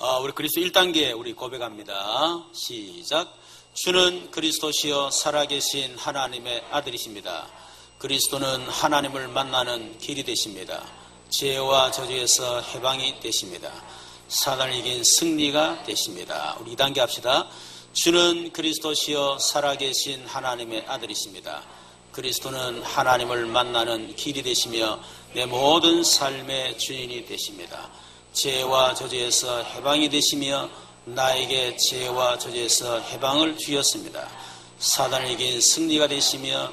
우리 그리스도 1단계 우리 고백합니다. 시작. 주는 그리스도시여 살아계신 하나님의 아들이십니다. 그리스도는 하나님을 만나는 길이 되십니다. 죄와 저주에서 해방이 되십니다. 사단을 이긴 승리가 되십니다. 우리 2단계 합시다. 주는 그리스도시여 살아계신 하나님의 아들이십니다. 그리스도는 하나님을 만나는 길이 되시며 내 모든 삶의 주인이 되십니다. 죄와 저주에서 해방이 되시며 나에게 죄와 저주에서 해방을 주셨습니다. 사단을 이긴 승리가 되시며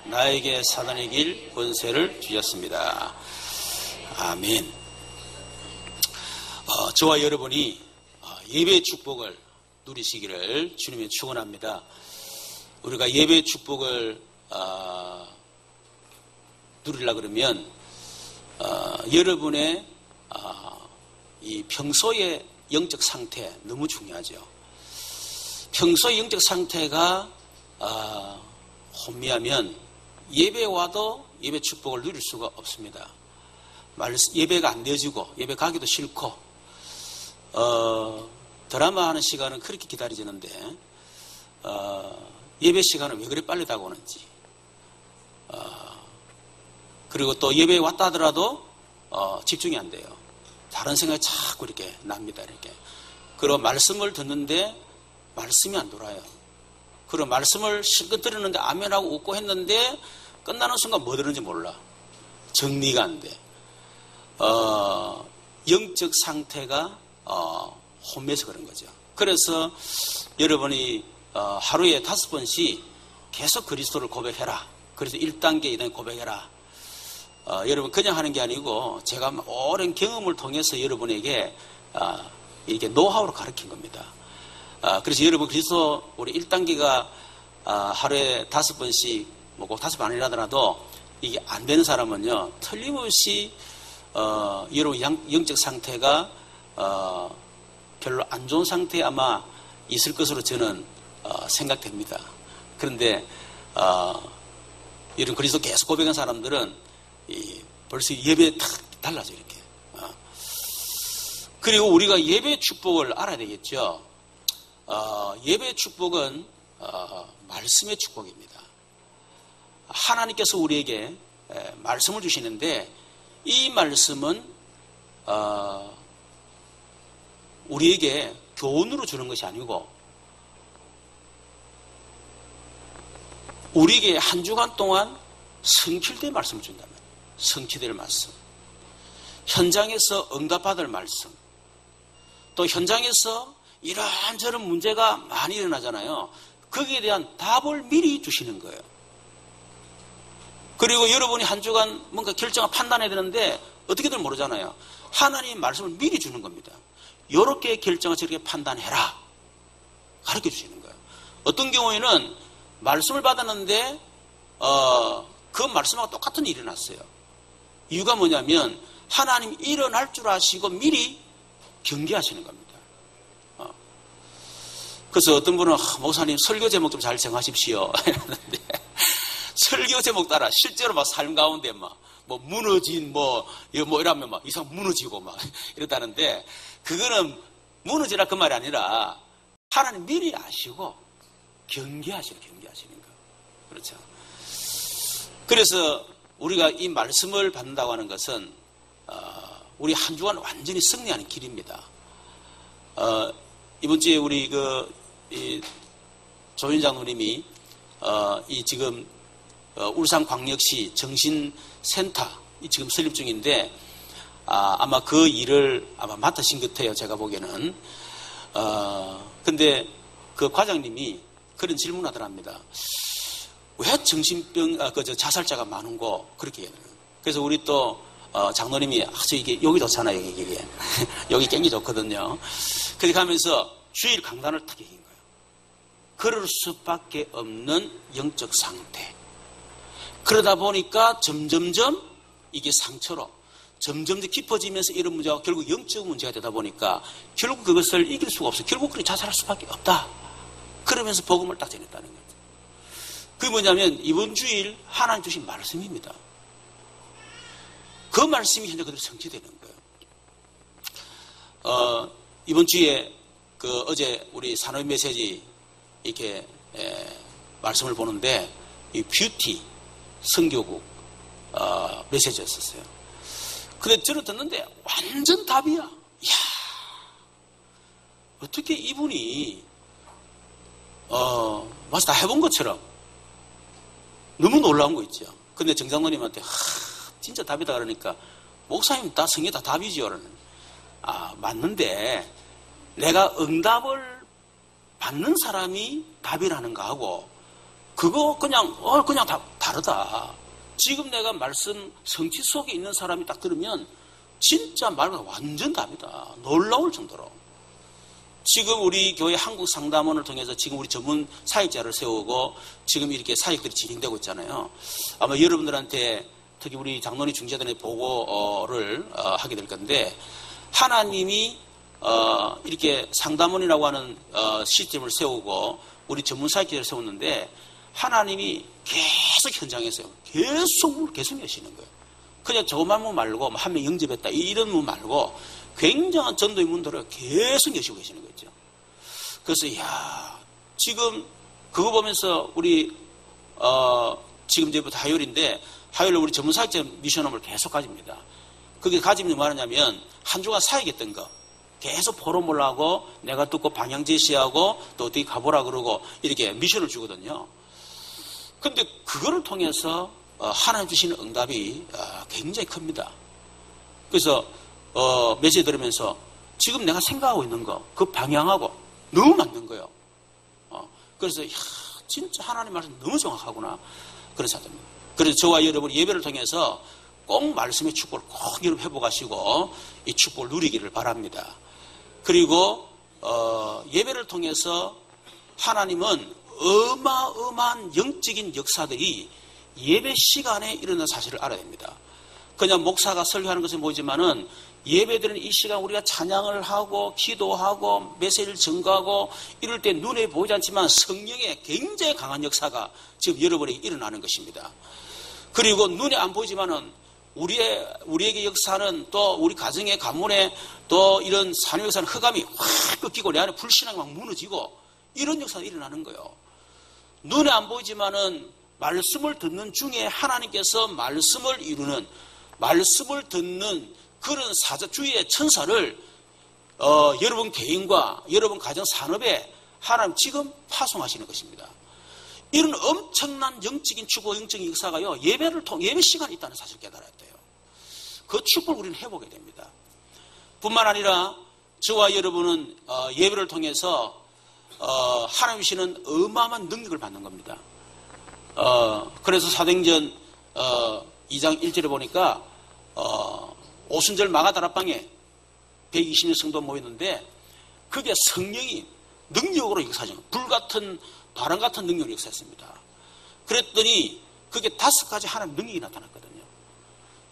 나에게 사단을 이길 권세를 주셨습니다. 아멘. 저와 여러분이 예배의 축복을 누리시기를 주님의 축원합니다. 우리가 예배의 축복을 누리려고 그러면 여러분의 이 평소의 영적 상태 너무 중요하죠. 평소의 영적 상태가 혼미하면 예배 와도 예배 축복을 누릴 수가 없습니다. 예배가 안 되어지고 예배 가기도 싫고 드라마 하는 시간은 그렇게 기다려지는데 예배 시간은 왜 그리 빨리 다가오는지 그리고 또 예배에 왔다 하더라도 집중이 안 돼요. 다른 생각이 자꾸 이렇게 납니다. 이렇게. 그리고 말씀을 듣는데 말씀이 안 돌아요. 그리고 말씀을 실컷 들었는데 아멘하고 웃고 했는데 끝나는 순간 뭐 들었는지 몰라. 정리가 안 돼. 영적 상태가 혼미해서 그런 거죠. 그래서 여러분이 하루에 5번씩 계속 그리스도를 고백해라. 그래서 1단계, 2단계 고백해라. 여러분 그냥 하는 게 아니고 제가 오랜 경험을 통해서 여러분에게 이렇게 노하우로 가르친 겁니다. 그래서 여러분 그리스도 우리 1단계가 하루에 5번씩 뭐 꼭 5번 아니라더라도 이게 안 되는 사람은요 틀림없이 여러분 영적 상태가 별로 안 좋은 상태에 아마 있을 것으로 저는 생각됩니다. 그런데 이런 그리스도 계속 고백한 사람들은 벌써 예배에 탁 달라져 이렇게. 그리고 우리가 예배의 축복을 알아야 되겠죠. 예배의 축복은 말씀의 축복입니다. 하나님께서 우리에게 말씀을 주시는데 이 말씀은 우리에게 교훈으로 주는 것이 아니고 우리에게 한 주간 동안 성취될 말씀을 준다면 성취될 말씀, 현장에서 응답받을 말씀, 또 현장에서 이런저런 문제가 많이 일어나잖아요. 거기에 대한 답을 미리 주시는 거예요. 그리고 여러분이 한 주간 뭔가 결정을 판단해야 되는데 어떻게든 모르잖아요. 하나님의 말씀을 미리 주는 겁니다. 이렇게 결정을 저렇게 판단해라 가르쳐 주시는 거예요. 어떤 경우에는 말씀을 받았는데 그 말씀하고 똑같은 일이 일어났어요. 이유가 뭐냐면 하나님이 일어날 줄 아시고 미리 경계하시는 겁니다. 그래서 어떤 분은 목사님 설교 제목 좀 잘 정하십시오 이러는데 설교 제목 따라 실제로 막 삶 가운데 막 뭐 무너진 뭐 이러면 막 이상 무너지고 막 이러다는데 그거는 무너지라 그 말이 아니라 하나님 미리 아시고 경계하시는 거. 그렇죠. 그래서 우리가 이 말씀을 받는다고 하는 것은 우리 한 주간 완전히 승리하는 길입니다. 이번 주에 우리 조인 장로님이 이 지금 울산광역시 정신센터 지금 설립 중인데 아마 그 일을 아마 맡으신 것 같아요. 제가 보기에는. 근데 그 과장님이 그런 질문을 하더랍니다. 왜 정신병, 자살자가 많은고, 그렇게 얘기해요. 그래서 우리 또, 장로님이, 이게, 여기 좋잖아요, 여기. 여기 굉장히 좋거든요. 그렇게 하면서 주일 강단을 딱 얘기한 거예요. 그럴 수밖에 없는 영적 상태. 그러다 보니까 점점점 이게 상처로, 점점점 깊어지면서 이런 문제가 결국 영적 문제가 되다 보니까 결국 그것을 이길 수가 없어요. 결국 그렇게 자살할 수밖에 없다. 그러면서 복음을 딱 전했다는 거예요. 그게 뭐냐면 이번 주일 하나님 주신 말씀입니다. 그 말씀이 현재 그대로 성취되는 거예요. 이번 주에 어제 우리 산업 메시지 이렇게 말씀을 보는데 이 뷰티 선교국 메시지였었어요. 근데 저를 듣는데 완전 답이야. 이야, 어떻게 이분이 마치 다 해본 것처럼 너무 놀라운 거 있죠. 근데 정장로님한테 진짜 답이다 그러니까 목사님 다 성경 다 답이지요. 맞는데 내가 응답을 받는 사람이 답이라는 거하고 그거 그냥 다르다. 지금 내가 말씀 성취 속에 있는 사람이 딱 들으면 진짜 말보다 완전 답이다. 놀라울 정도로. 지금 우리 교회 한국 상담원을 통해서 지금 우리 전문 사역자를 세우고 지금 이렇게 사역들이 진행되고 있잖아요. 아마 여러분들한테 특히 우리 장로님 중재단의 보고를 하게 될 건데 하나님이 이렇게 상담원이라고 하는 시스템을 세우고 우리 전문 사역자를 세웠는데 하나님이 계속 현장에서요. 계속 여시는 거예요. 그냥 저것만 문 말고 한 명 영접했다 이런 문 말고 굉장한 전도의 문들을 계속 여시고 계시는 거죠. 그래서 지금 그거 보면서 우리 지금 이제부터 화요일인데 화요일에 우리 전문 사역자 미션홈을 계속 가집니다. 그게 가지면 뭐 하냐면 한 주간 사역했던 거 계속 포럼을 하고 내가 듣고 방향 제시하고 또 어떻게 가보라 그러고 이렇게 미션을 주거든요. 근데 그거를 통해서 하나님 주시는 응답이 굉장히 큽니다. 그래서 메시지 들으면서 지금 내가 생각하고 있는 거 그 방향하고 너무 맞는 거예요. 그래서 진짜 하나님 말씀 너무 정확하구나 그런 생각입니다. 그래서 저와 여러분 예배를 통해서 꼭 말씀의 축복을 꼭 여러분 회복하시고 이 축복을 누리기를 바랍니다. 그리고 예배를 통해서 하나님은 어마어마한 영적인 역사들이 예배 시간에 일어나는 사실을 알아야 됩니다. 그냥 목사가 설교하는 것은 보이지만은 예배드리는 이 시간 우리가 찬양을 하고 기도하고 메시지를 전가하고 이럴 때 눈에 보이지 않지만 성령의 굉장히 강한 역사가 지금 여러분에게 일어나는 것입니다. 그리고 눈에 안 보이지만은 우리에게 역사는 또 우리 가정의 가문에 또 이런 산의 역사는 흑암이 확 꺾이고 내 안에 불신앙이 막 무너지고 이런 역사가 일어나는 거예요. 눈에 안 보이지만은 말씀을 듣는 중에 하나님께서 말씀을 이루는 말씀을 듣는 그런 주위의 천사를 여러분 개인과 여러분 가정 산업에 하나님 지금 파송하시는 것입니다. 이런 엄청난 영적인 축복, 영적인 역사가요 예배 시간이 있다는 사실을 깨달아야 돼요. 그 축복을 우리는 해보게 됩니다. 뿐만 아니라 저와 여러분은 예배를 통해서 하나님 주시는 어마어마한 능력을 받는 겁니다. 그래서 사도행전 2장 1절에 보니까 오순절 마가다락방에 120명 성도 모였는데 그게 성령이 능력으로 역사하죠. 불같은 바람 같은 능력으로 역사했습니다. 그랬더니 그게 5가지 하나님 능력이 나타났거든요.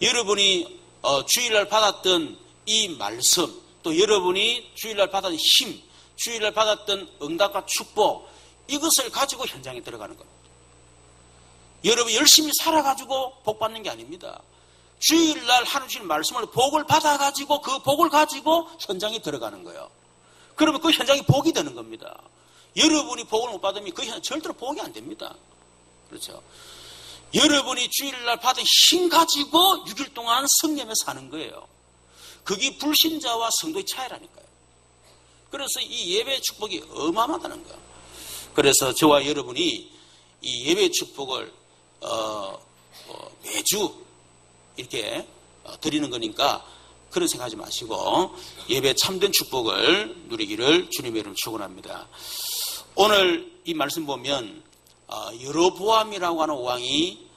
여러분이 주일날 받았던 이 말씀 또 여러분이 주일날 받은 힘 주일날 받았던 응답과 축복 이것을 가지고 현장에 들어가는 겁니다. 여러분 열심히 살아가지고 복 받는 게 아닙니다. 주일날 하나님 주시는 말씀을 복을 받아가지고 그 복을 가지고 현장에 들어가는 거예요. 그러면 그 현장이 복이 되는 겁니다. 여러분이 복을 못 받으면 그 현장 절대로 복이 안 됩니다. 그렇죠? 여러분이 주일날 받은 힘 가지고 6일 동안 성령에 사는 거예요. 그게 불신자와 성도의 차이라니까요. 그래서 이 예배의 축복이 어마어마하다는 거예요. 그래서 저와 여러분이 이 예배의 축복을 매주 이렇게 드리는 거니까 그런 생각하지 마시고 예배 참된 축복을 누리기를 주님의 이름으로 축원합니다. 오늘 이 말씀 보면 여로보암이라고 하는 왕이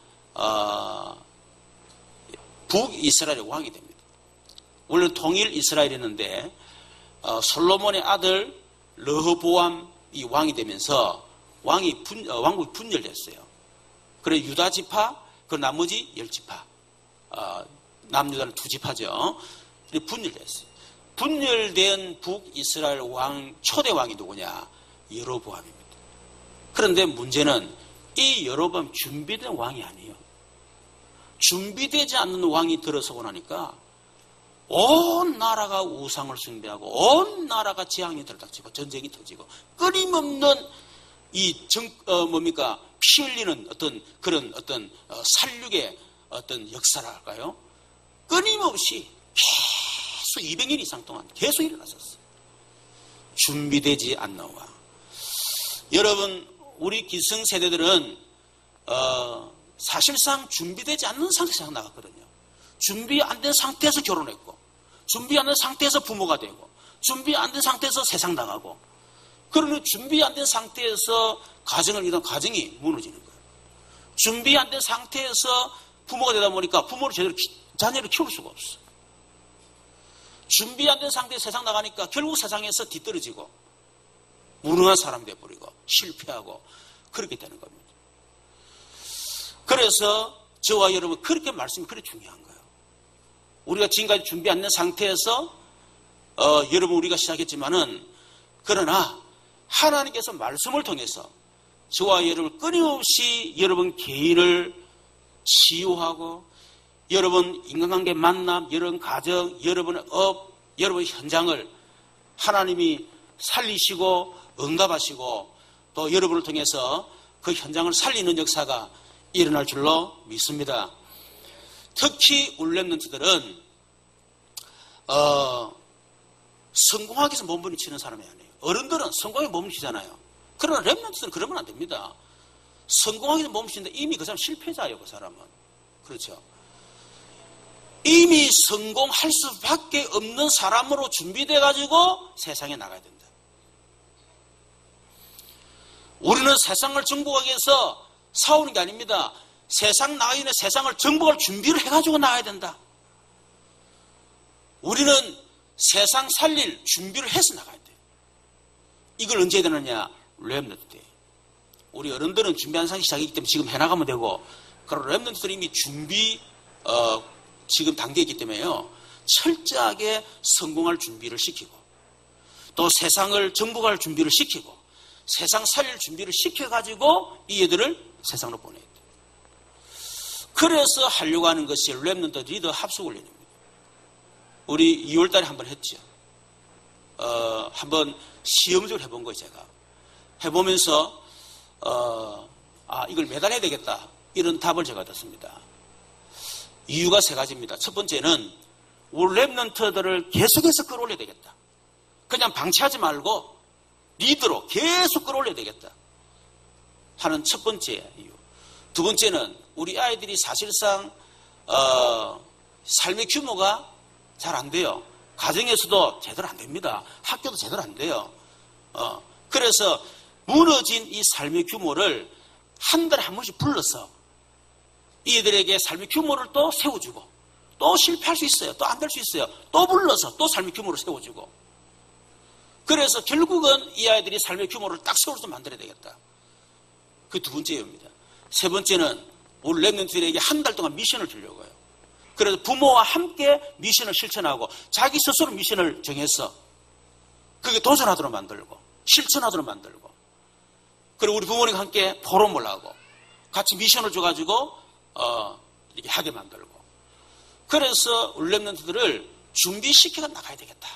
북이스라엘의 왕이 됩니다. 원래 통일 이스라엘이었는데 솔로몬의 아들 르호보암이 왕이 되면서 왕국이 분열됐어요. 그래 유다 지파 그 나머지 10지파 남유다는 2지파죠. 분열됐어요. 분열된 북이스라엘 초대 왕이 누구냐? 여로보암입니다. 그런데 문제는 이 여로보암 준비된 왕이 아니에요. 준비되지 않는 왕이 들어서고 나니까 온 나라가 우상을 숭배하고 온 나라가 재앙이 들닥치고 전쟁이 터지고 끊임없는 피 흘리는 그런 살육의 역사랄까요? 끊임없이 계속 200년 이상 동안 계속 일어났었어요. 준비되지 않나와. 여러분, 우리 기성세대들은 사실상 준비되지 않는 상태에서 나갔거든요. 준비 안 된 상태에서 결혼했고, 준비 안 된 상태에서 부모가 되고, 준비 안 된 상태에서 세상 나가고, 그러면 준비 안 된 상태에서 가정을 이룬 가정이 무너지는 거예요. 준비 안 된 상태에서 부모가 되다 보니까 부모를 제대로 자녀를 키울 수가 없어. 준비 안 된 상태에서 세상 나가니까 결국 세상에서 뒤떨어지고 무능한 사람 되어버리고 실패하고 그렇게 되는 겁니다. 그래서 저와 여러분 그렇게 말씀이 그렇게 중요한 거예요. 우리가 지금까지 준비 안 된 상태에서 여러분 우리가 시작했지만은 그러나 하나님께서 말씀을 통해서 저와 여러분 끊임없이 여러분 개인을 치유하고 여러분 인간관계 만남, 여러분 가정, 여러분의 업, 여러분의 현장을 하나님이 살리시고 응답하시고 또 여러분을 통해서 그 현장을 살리는 역사가 일어날 줄로 믿습니다. 특히 우리 렘넌트들은 성공하기 위해서 몸부림치는 사람이 아니에요. 어른들은 성공에 몸부림치잖아요. 그러나 렘넌트들은 그러면 안 됩니다. 성공하기 위해서 몸부림치는데 이미 그 사람 실패자예요. 그 사람은. 그렇죠. 이미 성공할 수밖에 없는 사람으로 준비돼가지고 세상에 나가야 된다. 우리는 세상을 정복하기 위해서 싸우는 게 아닙니다. 세상 나가기 전에 세상을 정복할 준비를 해가지고 나가야 된다. 우리는 세상 살릴 준비를 해서 나가야 돼요. 이걸 언제 해야 되느냐? 렘넌트 때. 우리 어른들은 준비한 상황이 시작이기 때문에 지금 해나가면 되고, 그리고 렘넌트들은 이미 준비 지금 단계이기 때문에요. 철저하게 성공할 준비를 시키고 또 세상을 정복할 준비를 시키고 세상 살릴 준비를 시켜가지고 이 애들을 세상으로 보내야 돼요. 그래서 하려고 하는 것이 렘넌트 리더 합숙훈련입니다. 우리 2월 달에 한번 했죠. 한번 시험적으로 해본 거예요. 제가 해보면서 이걸 매달 해야 되겠다 이런 답을 제가 얻었습니다. 이유가 세 가지입니다. 첫 번째는 우리 렘넌트들을 계속해서 끌어올려야 되겠다. 그냥 방치하지 말고 리더로 계속 끌어올려야 되겠다 하는 첫 번째 이유. 두 번째는 우리 아이들이 사실상 삶의 규모가 잘 안 돼요. 가정에서도 제대로 안 됩니다. 학교도 제대로 안 돼요. 그래서 무너진 이 삶의 규모를 한 달에 한 번씩 불러서 이들에게 삶의 규모를 또 세워주고 또 실패할 수 있어요. 또 안 될 수 있어요. 또 불러서 또 삶의 규모를 세워주고 그래서 결국은 이 아이들이 삶의 규모를 딱 세울 수 만들어야 되겠다. 그 두 번째 이유입니다. 세 번째는 우리 렘넌트들에게 한 달 동안 미션을 주려고 해요. 그래서 부모와 함께 미션을 실천하고 자기 스스로 미션을 정해서 그게 도전하도록 만들고 실천하도록 만들고 그리고 우리 부모님과 함께 포럼을 하고 같이 미션을 줘가지고 이렇게 하게 만들고 그래서 우리 렘넌트들을 준비시켜서 나가야 되겠다.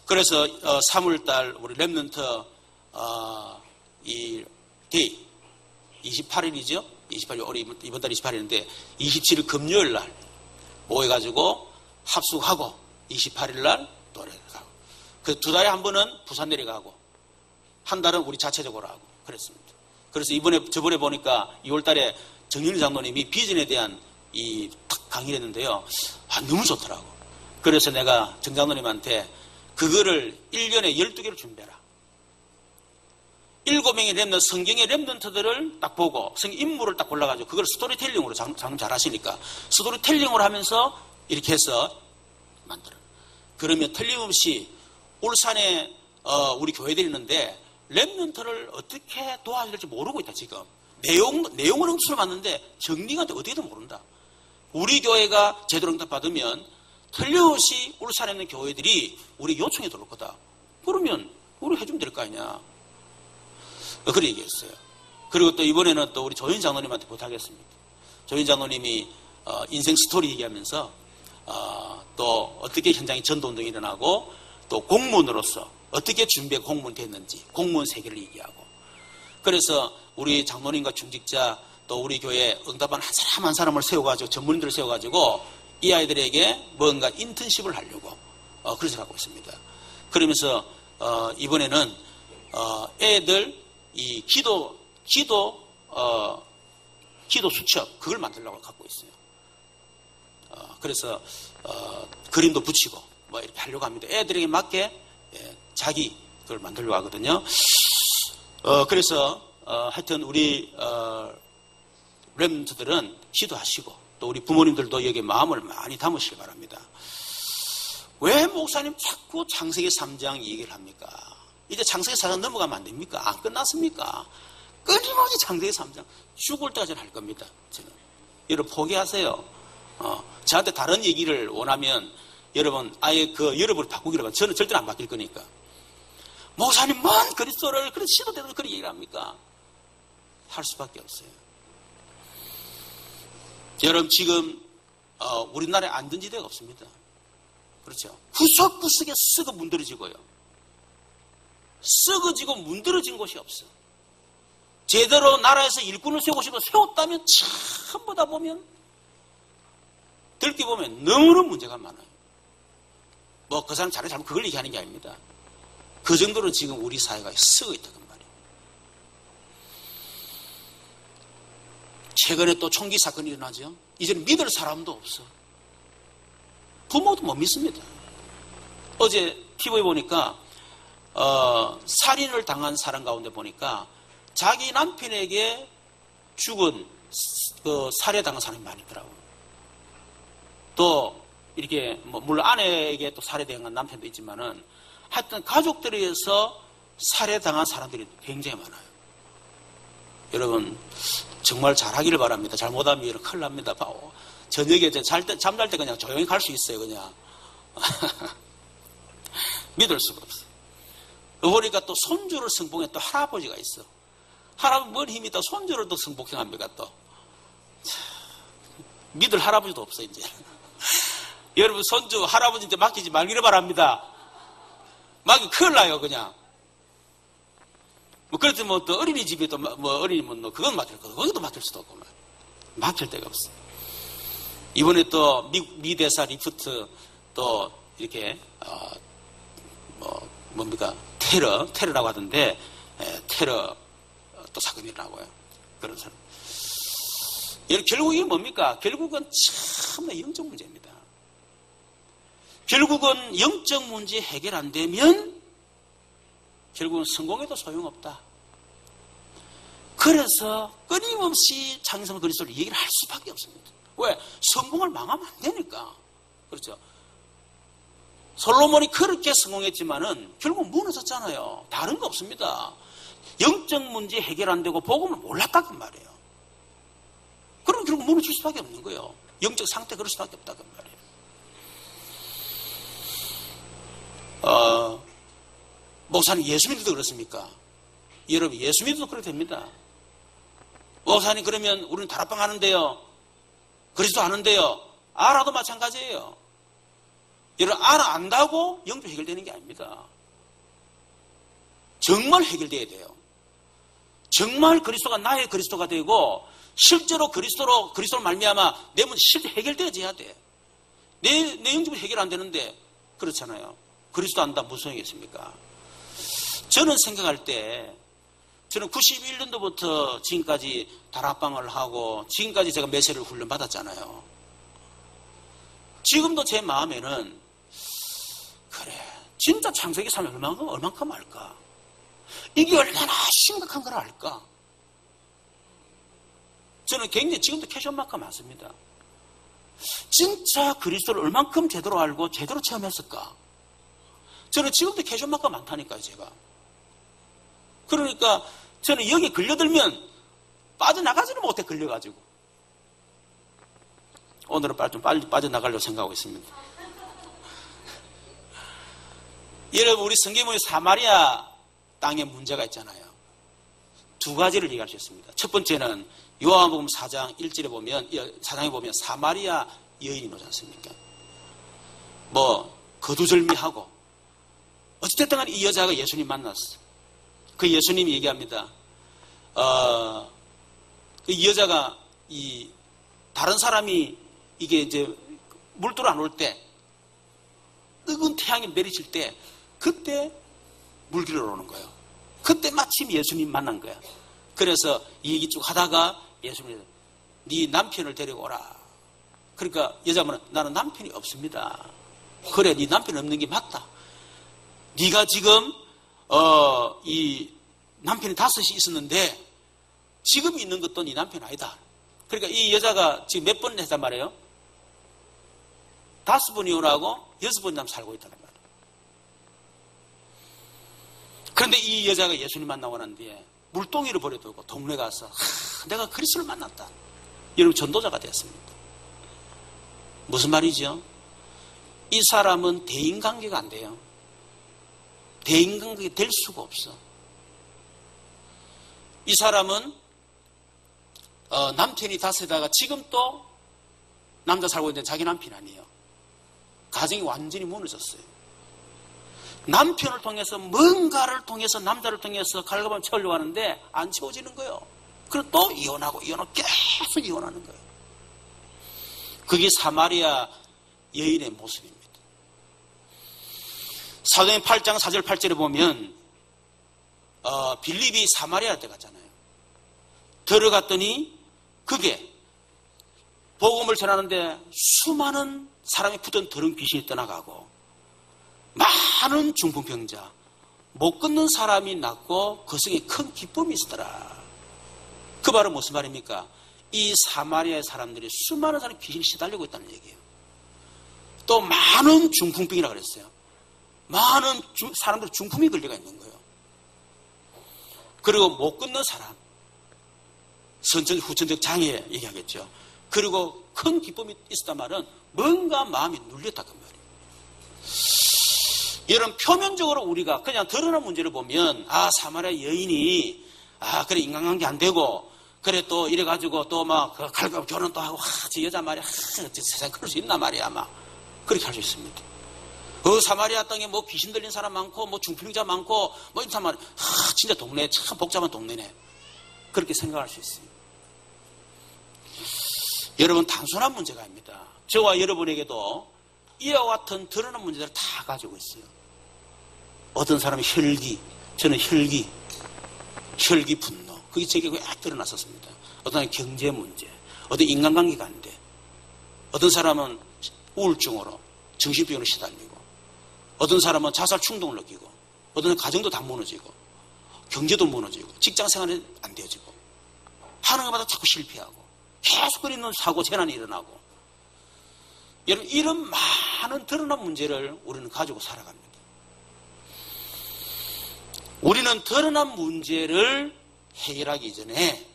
그래서 3월달 우리 렘넌트 이 데이 28일이죠. 28일 이번 달 28일인데 27일 금요일 날 모여가지고 합숙하고 28일 날 노래가고 그 두 달에 한 번은 부산 내려가고 한 달은 우리 자체적으로 하고 그랬습니다. 그래서 저번에 보니까 2월달에 정윤희 장로님이 비전에 대한 이 강의를 했는데요. 너무 좋더라고. 그래서 내가 정 장로님한테 그거를 1년에 12개를 준비해라. 7명의 렘넌트, 성경의 렘넌트들을 딱 보고 성경 인물을 딱 골라가지고 그걸 스토리텔링으로 장로님 잘 하시니까 스토리텔링으로 하면서 이렇게 해서 만들어. 그러면 틀림없이 울산에 우리 교회들이 있는데 렘넌트를 어떻게 도와야 될지 모르고 있다 지금. 내용은 응수를 받는데 정리가 어떻게든 모른다. 우리 교회가 제대로 응답받으면 틀림없이 울산에 있는 교회들이 우리 요청에 들어올 거다. 그러면 우리 해주면 될 거 아니냐. 그렇게 얘기했어요. 그리고 또 이번에는 또 우리 조인 장로님한테 부탁했습니다. 조인 장로님이 인생 스토리 얘기하면서 또 어떻게 현장에 전도운동이 일어나고 또 공무원으로서 어떻게 준비해 공무원 됐는지 공무원 세계를 얘기하고 그래서 우리 장로님과 중직자 또 우리 교회 응답한 한 사람 한 사람을 세워가지고 전문인들을 세워가지고 이 아이들에게 뭔가 인턴십을 하려고 그래서 하고 있습니다. 그러면서 이번에는 애들 이 기도 수첩 그걸 만들려고 갖고 있어요. 그래서 그림도 붙이고 뭐 이렇게 하려고 합니다. 애들에게 맞게 자기 그걸 만들려고 하거든요. 그래서 하여튼 우리 렘넌트들은 기도하시고 또 우리 부모님들도 여기에 마음을 많이 담으시기 바랍니다. 왜 목사님 자꾸 창세기 3장 얘기를 합니까? 이제 창세기 4장 넘어가면 안 됩니까? 안 끝났습니까? 끊임없이 창세기 3장 죽을 때까지 할 겁니다. 저는. 여러분 포기하세요. 저한테 다른 얘기를 원하면 여러분 아예 그 여러분을 바꾸기로 하면 저는 절대로 안 바뀔 거니까. 목사님 뭔 그리스도를 그런 시도대로 그런 얘기를 합니까? 할 수밖에 없어요. 여러분 지금 우리나라에 안전지대가 없습니다. 그렇죠? 구석구석에 썩어 문드러지고요. 썩어지고 문드러진 곳이 없어. 제대로 나라에서 일꾼을 세우고 싶어 세웠다면 전부 다 보면 들켜보면 너무나 문제가 많아요. 뭐 그 사람 잘해 잘못 그걸 얘기하는 게 아닙니다. 그 정도로 지금 우리 사회가 썩어 있다는 말이에요. 최근에 또 총기 사건이 일어나죠. 이제는 믿을 사람도 없어. 부모도 못 믿습니다. 어제 TV에 보니까 살인을 당한 사람 가운데 보니까 자기 남편에게 죽은 그 살해당한 사람이 많이 있더라고요. 또 이렇게 뭐 물론 아내에게 또 살해당한 남편도 있지만은 하여튼 가족들에 의해서 살해당한 사람들이 굉장히 많아요. 여러분 정말 잘하기를 바랍니다. 잘못하면 이런 큰일 납니다. 저녁에 잠잘 때 그냥 조용히 갈 수 있어요. 그냥 믿을 수가 없어요. 보니까 또 손주를 승복해 또 할아버지가 있어. 할아버지 뭔 힘이 또 손주를 또 승복해합니까 또. 믿을 할아버지도 없어 이제. 여러분 손주 할아버지한테 맡기지 말기를 바랍니다. 막이 큰일 나요 그냥. 뭐 그렇지 뭐 또 어린이집에 또 뭐 어린이면 뭐 그건 맡길 거 거기도 맡길 수도 없고 맡길 데가 없어. 이번에 또 미 대사 리프트 또 이렇게 뭐 뭡니까 테러라고 하던데 테러 또 사건이 일어나고요. 그런 사람. 결국 이게 뭡니까? 결국은 참나 영적 문제입니다. 결국은 영적 문제 해결 안 되면 결국은 성공해도 소용없다. 그래서 끊임없이 창세성 그리스도를 얘기를 할 수밖에 없습니다. 왜? 성공을 망하면 안 되니까. 그렇죠? 솔로몬이 그렇게 성공했지만은 결국 무너졌잖아요. 다른 거 없습니다. 영적 문제 해결 안 되고 복음을 몰랐다는 말이에요. 그럼 결국 무너질 수밖에 없는 거예요. 영적 상태 그럴 수밖에 없다는 말이에요. 목사님 예수 믿어도 그렇습니까? 여러분 예수 믿어도 그렇게 됩니다. 목사님 그러면 우리는 다락방 하는데요. 그리스도 아는데요. 알아도 마찬가지예요. 여러분 안다고 영적 해결되는 게 아닙니다. 정말 해결돼야 돼요. 정말 그리스도가 나의 그리스도가 되고 실제로 그리스도로 말미암아 내 문제 실제 해결되어야 돼. 내 영적으로 해결 안 되는데 그렇잖아요. 그리스도 안다 무슨 소용이겠습니까? 저는 생각할 때 저는 91년도부터 지금까지 다락방을 하고 지금까지 제가 메시지를 훈련받았잖아요. 지금도 제 마음에는 그래 진짜 창세기 3장 얼만큼 알까? 이게 얼마나 심각한 걸 알까? 저는 굉장히 지금도 캐션마크가 많습니다. 진짜 그리스도를 얼만큼 제대로 알고 제대로 체험했을까? 저는 지금도 캐션마크가 많다니까요, 제가. 그러니까 저는 여기 걸려들면 빠져나가지를 못해, 걸려가지고. 오늘은 좀 빨리 빠져나가려고 생각하고 있습니다. 여러분, 우리 성경에 보면 사마리아 땅에 문제가 있잖아요. 두 가지를 얘기할 수 있습니다. 첫 번째는 요한복음 4장 1절에 보면, 4장에 보면 사마리아 여인이 오지 않습니까? 거두절미하고 어찌됐든 간에 이 여자가 예수님 만났어. 그 예수님이 얘기합니다. 이 여자가 다른 사람이 이게 이제 물도로 안 올 때 뜨거운 태양이 내리칠 때 그때 물길로 오는 거예요. 그때 마침 예수님 만난 거야. 그래서 이 얘기 쭉 하다가 예수님이 네 남편을 데리고 오라. 그러니까 여자분은 나는 남편이 없습니다. 그래, 네 남편 없는 게 맞다. 네가 지금 이 남편이 5이 있었는데 지금 있는 것도 네 남편 아니다. 그러니까 이 여자가 지금 몇 번 했단 말이에요? 5번 이혼하고 6번 남 살고 있단 말이에요. 그런데 이 여자가 예수님 만나고 난 뒤에 물동이를 버려두고 동네 가서 내가 그리스도를 만났다. 여러분 전도자가 됐습니다. 무슨 말이죠? 이 사람은 대인관계가 안 돼요. 대인관계가 될 수가 없어. 이 사람은 남편이 5에다가 지금 또 남자 살고 있는데 자기 남편이 아니에요. 가정이 완전히 무너졌어요. 남편을 통해서 뭔가를 통해서 남자를 통해서 갈급함을 채우려고 하는데 안 채워지는 거예요. 그리고 또 이혼하고 계속 이혼하는 거예요. 그게 사마리아 여인의 모습입니다. 사도행전 8장 4절 8절에 보면 빌립이 사마리아 때 갔잖아요. 들어갔더니 그게 복음을 전하는데 수많은 사람이 붙은 더러운 귀신이 떠나가고 많은 중풍병자, 못 걷는 사람이 낫고 그 속에 큰 기쁨이 있었더라. 그 말은 무슨 말입니까? 이 사마리아의 사람들이 수많은 사람이 귀신이 시달리고 있다는 얘기예요. 또 많은 중풍병이라고 그랬어요. 많은 사람들 중풍이 걸려가 있는 거예요. 그리고 못 걷는 사람, 선천적 후천적 장애 얘기하겠죠. 그리고 큰 기쁨이 있었단 말은 뭔가 마음이 눌렸다 그 말이에요. 여러분 표면적으로 우리가 그냥 드러난 문제를 보면 사마리아 여인이 그래 인간관계 안 되고 그래 또 이래가지고 또 막 갈까 결혼 또 하고 저 여자 말이야 세상 그럴 수 있나 말이야 막 그렇게 할 수 있습니다. 사마리아 땅에 뭐 귀신 들린 사람 많고 뭐 중풍자 많고 뭐 이 사람 진짜 동네 참 복잡한 동네네 그렇게 생각할 수 있습니다. 여러분 단순한 문제가 아닙니다. 저와 여러분에게도 이와 같은 드러난 문제들을 다 가지고 있어요. 어떤 사람이 혈기, 저는 혈기 분노 그게 제게 쫙 드러났었습니다. 어떤 사람은 경제 문제, 어떤 인간관계가 안 돼. 어떤 사람은 우울증으로 정신병으로 시달리고 어떤 사람은 자살 충동을 느끼고 어떤 사람은 가정도 다 무너지고 경제도 무너지고 직장생활이 안 되어지고 하는 것마다 자꾸 실패하고 계속 그리는 사고 재난이 일어나고 여러분 이런 많은 드러난 문제를 우리는 가지고 살아갑니다. 우리는 드러난 문제를 해결하기 이전에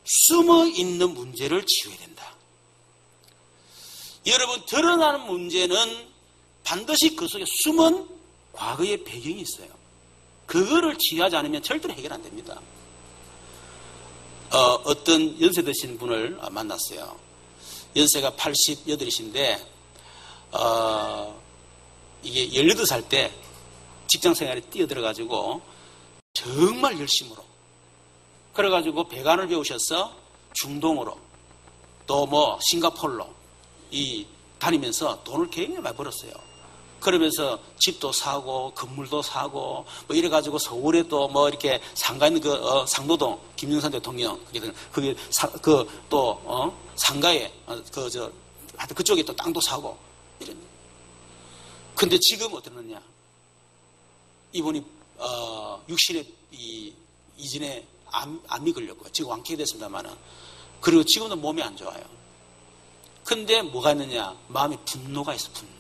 숨어있는 문제를 치워야 된다. 여러분 드러나는 문제는 반드시 그 속에 숨은 과거의 배경이 있어요. 그거를 치유하지 않으면 절대로 해결 안 됩니다. 어떤 연세 드신 분을 만났어요. 연세가 88이신데 이게 18살 때 직장생활에 뛰어들어가지고 정말 열심으로 그래가지고 배관을 배우셔서 중동으로 또 뭐 싱가포르로 다니면서 돈을 굉장히 많이 벌었어요. 그러면서 집도 사고 건물도 사고 뭐 이래가지고 서울에 또 뭐 이렇게 상가 있는 상도동 김영삼 대통령 그게 또 상가에 하여튼 그쪽에 또 땅도 사고 이런. 근데 지금 어떠느냐? 이분이 60에 이전에 암이 걸렸고 지금 완쾌가 됐습니다만은 그리고 지금도 몸이 안 좋아요. 근데 뭐가 있느냐? 마음에 분노가 있어, 분노.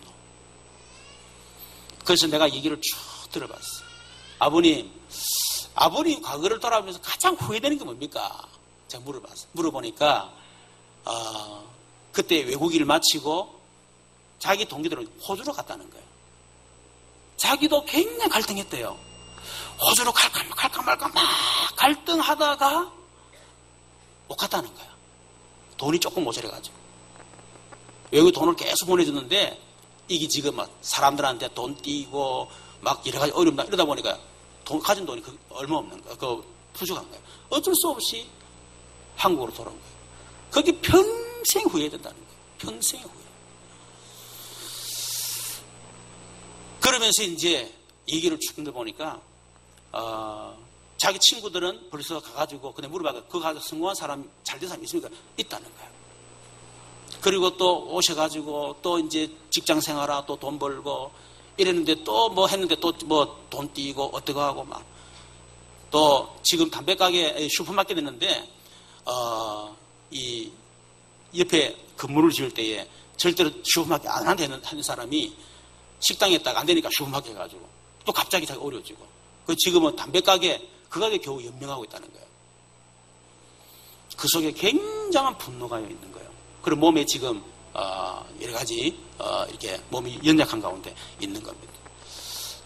그래서 내가 얘기를 쭉 들어봤어요. 아버님 과거를 돌아보면서 가장 후회되는 게 뭡니까? 제가 물어봤어요. 물어보니까 그때 외국 일을 마치고 자기 동기들은 호주로 갔다는 거예요. 자기도 굉장히 갈등했대요. 호주로 갈까 말까 막 갈등하다가 못 갔다는 거야. 돈이 조금 모자라가지고. 외국에 돈을 계속 보내줬는데 이게 지금 막 사람들한테 돈 띄고 막 여러 가지 어렵다 이러다 보니까 가진 돈이 얼마 없는 거야. 부족한 거야. 어쩔 수 없이 한국으로 돌아온 거예요. 거기 평생 후회해야 된다는 거예요. 평생 후회. 그러면서 이제 얘기를 쭉 들어보니까 자기 친구들은 벌써 가가지고 그냥 물어봐서 그거 가서 성공한 사람 잘된 사람이 있습니까? 있다는 거예요. 그리고 또 오셔가지고 또 이제 직장 생활하고 또 돈 벌고 이랬는데 또 뭐 했는데 또 뭐 돈 띄고 어떻게 하고 막 또 지금 담배가게 슈퍼마켓 있는데 이 옆에 건물을 지을 때에 절대로 슈퍼마켓 안 하는 사람이 식당에다가 안 되니까 슈퍼마켓 해가지고 또 갑자기 자기 어려워지고 그 지금은 담배가게 그 가게 겨우 연명하고 있다는 거예요. 그 속에 굉장한 분노가 있는 거예요. 그리고 몸에 지금 여러 가지 이렇게 몸이 연약한 가운데 있는 겁니다.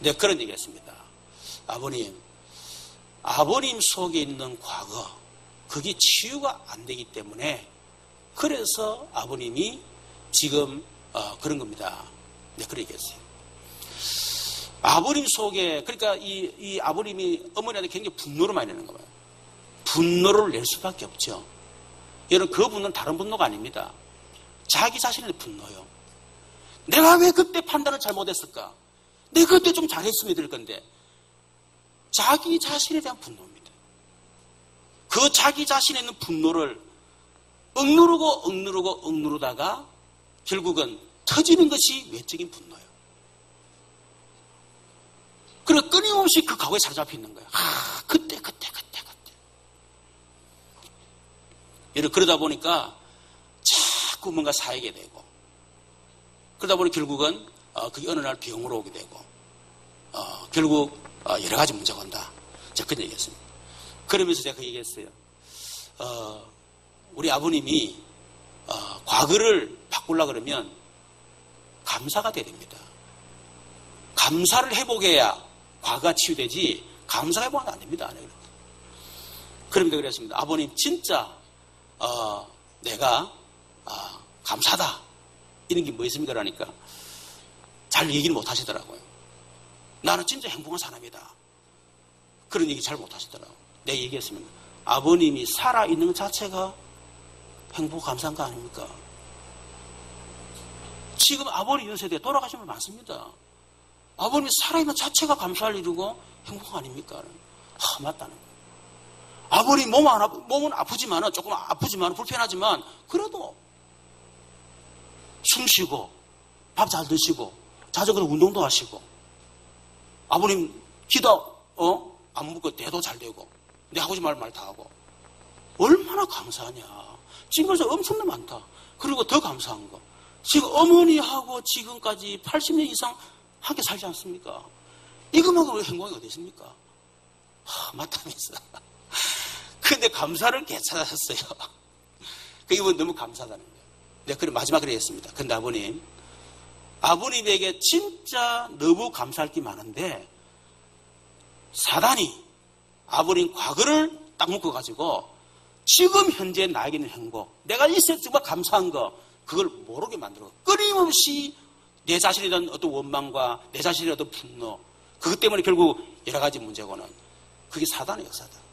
내가 그런 얘기했습니다. 아버님 속에 있는 과거 그게 치유가 안 되기 때문에 그래서 아버님이 지금 그런 겁니다. 내가 그런 얘기했어요. 아버님 속에 그러니까 이 아버님이 어머니한테 굉장히 분노를 많이 내는 거예요. 분노를 낼 수밖에 없죠. 여러분 그 분노는 다른 분노가 아닙니다. 자기 자신의 분노요. 내가 왜 그때 판단을 잘못했을까? 내가 그때 좀 잘했으면 될 건데 자기 자신에 대한 분노입니다. 그 자기 자신에 있는 분노를 억누르다가 결국은 터지는 것이 외적인 분노예요. 그리고 끊임없이 그 과거에 사로잡혀 있는 거예요. 그때. 그러다 보니까 자꾸 뭔가 쌓이게 되고 그러다 보니 결국은 그게 어느 날 병으로 오게 되고 결국 여러 가지 문제가 온다. 제가 그런 얘기했습니다. 그러면서 제가 그 얘기했어요. 우리 아버님이 과거를 바꾸려고 그러면 감사가 돼야 됩니다. 감사를 회복해야 과거가 치유되지 감사가 회복은 안 됩니다. 그러면서 그랬습니다. 아버님 진짜 내가 감사하다. 이런 게 뭐 있습니까? 그러니까 잘 얘기를 못 하시더라고요. 나는 진짜 행복한 사람이다. 그런 얘기 잘 못 하시더라고요. 내가 얘기했습니다. 아버님이 살아있는 것 자체가 행복 감사한 거 아닙니까? 지금 아버님 이런 세대에 돌아가신 분 많습니다. 아버님이 살아있는 자체가 감사할 일이고 행복 아닙니까? 맞다는 거예요. 아버님 몸은 아프지만 조금 아프지만 불편하지만 그래도 숨 쉬고 밥 잘 드시고 자전거로 운동도 하시고 아버님 기도 안 묻고 대도 잘 되고 내 하고 싶은 말 다 하고 얼마나 감사하냐. 지금까지 엄청나게 많다. 그리고 더 감사한 거 지금 어머니하고 지금까지 80년 이상 함께 살지 않습니까? 이것만큼 행복이 어디 있습니까? 맞다면서. 근데 감사를 되찾았어요. 이분 너무 감사하다는 거예요. 내가 그래 마지막으로 했습니다. 근데 아버님에게 진짜 너무 감사할 게 많은데 사단이 아버님 과거를 딱 묶어가지고 지금 현재 나에게 있는 행복, 내가 있을 정말 감사한 거 그걸 모르게 만들고 끊임없이 내 자신에 대한 어떤 원망과 내 자신에 대한 어떤 분노 그것 때문에 결국 여러 가지 문제고는 그게 사단의 역사다.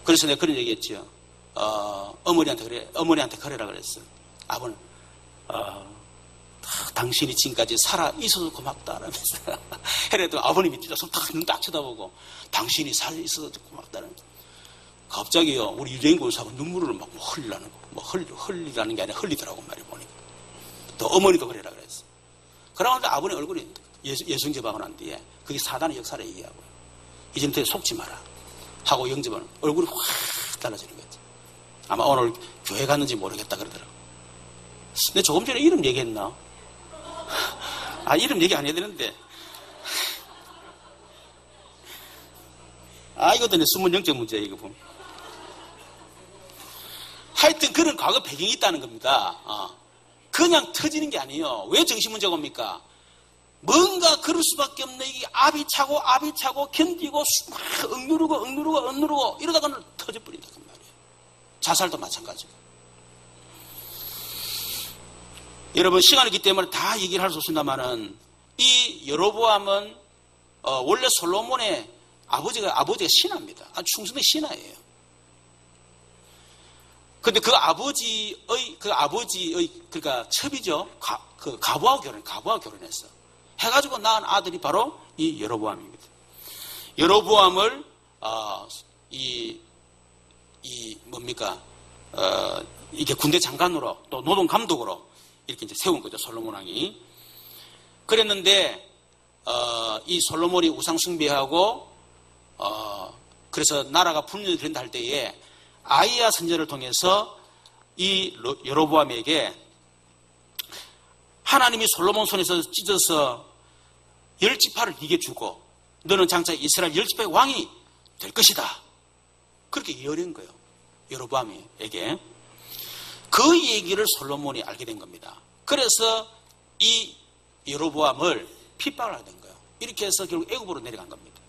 그래서 내가 그런 얘기했죠. 어머니한테 그래라 그랬어. 아버님, 당신이 지금까지 살아 있어서 고맙다라면서. 해래도 아버님이 진짜 눈 딱 쳐다보고 당신이 살아 있어서 고맙다는. 갑자기요, 우리 유재인 권사가 눈물을 막 흘리라는 거. 흘리라는 게 아니라 흘리더라고 말이 보니까. 또 어머니도 그래라 그랬어. 그러는데 아버님 얼굴이 예수영접하고 난 뒤에 그게 사단의 역사를 얘기하고요. 이제부터 속지 마라. 하고 영접하는 얼굴이 확 달라지는 거지. 아마 오늘 교회 갔는지 모르겠다 그러더라고. 근데 조금 전에 이름 얘기했나? 이름 얘기 안 해야 되는데. 이것도 내 숨은 영적 문제야, 이거 보면. 하여튼 그런 과거 배경이 있다는 겁니다. 그냥 터지는 게 아니에요. 왜 정신 문제가 옵니까? 뭔가 그럴 수밖에 없네. 이게 압이 차고 견디고 막 억누르고 이러다가는 터져버린다 그 말이에요. 자살도 마찬가지고. 여러분 시간이 있기 때문에 다 얘기를 할 수 없습니다만은 이 여로보암은 원래 솔로몬의 아버지가 신하입니다. 아주 충성된 신하예요. 근데 그 아버지의 그러니까 첩이죠. 가부하고 결혼했어. 해가지고 낳은 아들이 바로 이 여로보암입니다. 여로보암을 이게 군대 장관으로 또 노동 감독으로 이렇게 이제 세운 거죠. 솔로몬 왕이. 그랬는데 이 솔로몬이 우상 숭배하고 그래서 나라가 분열이 된다 할 때에 아이야 선지자를 통해서 이 여로보암에게 하나님이 솔로몬 손에서 찢어서 10지파를 네게 주고 너는 장차 이스라엘 10지파의 왕이 될 것이다. 그렇게 예언한 거예요. 여로보암에게. 그 얘기를 솔로몬이 알게 된 겁니다. 그래서 이 여로보암을 핍박을 하게 된 거예요. 이렇게 해서 결국 애굽으로 내려간 겁니다.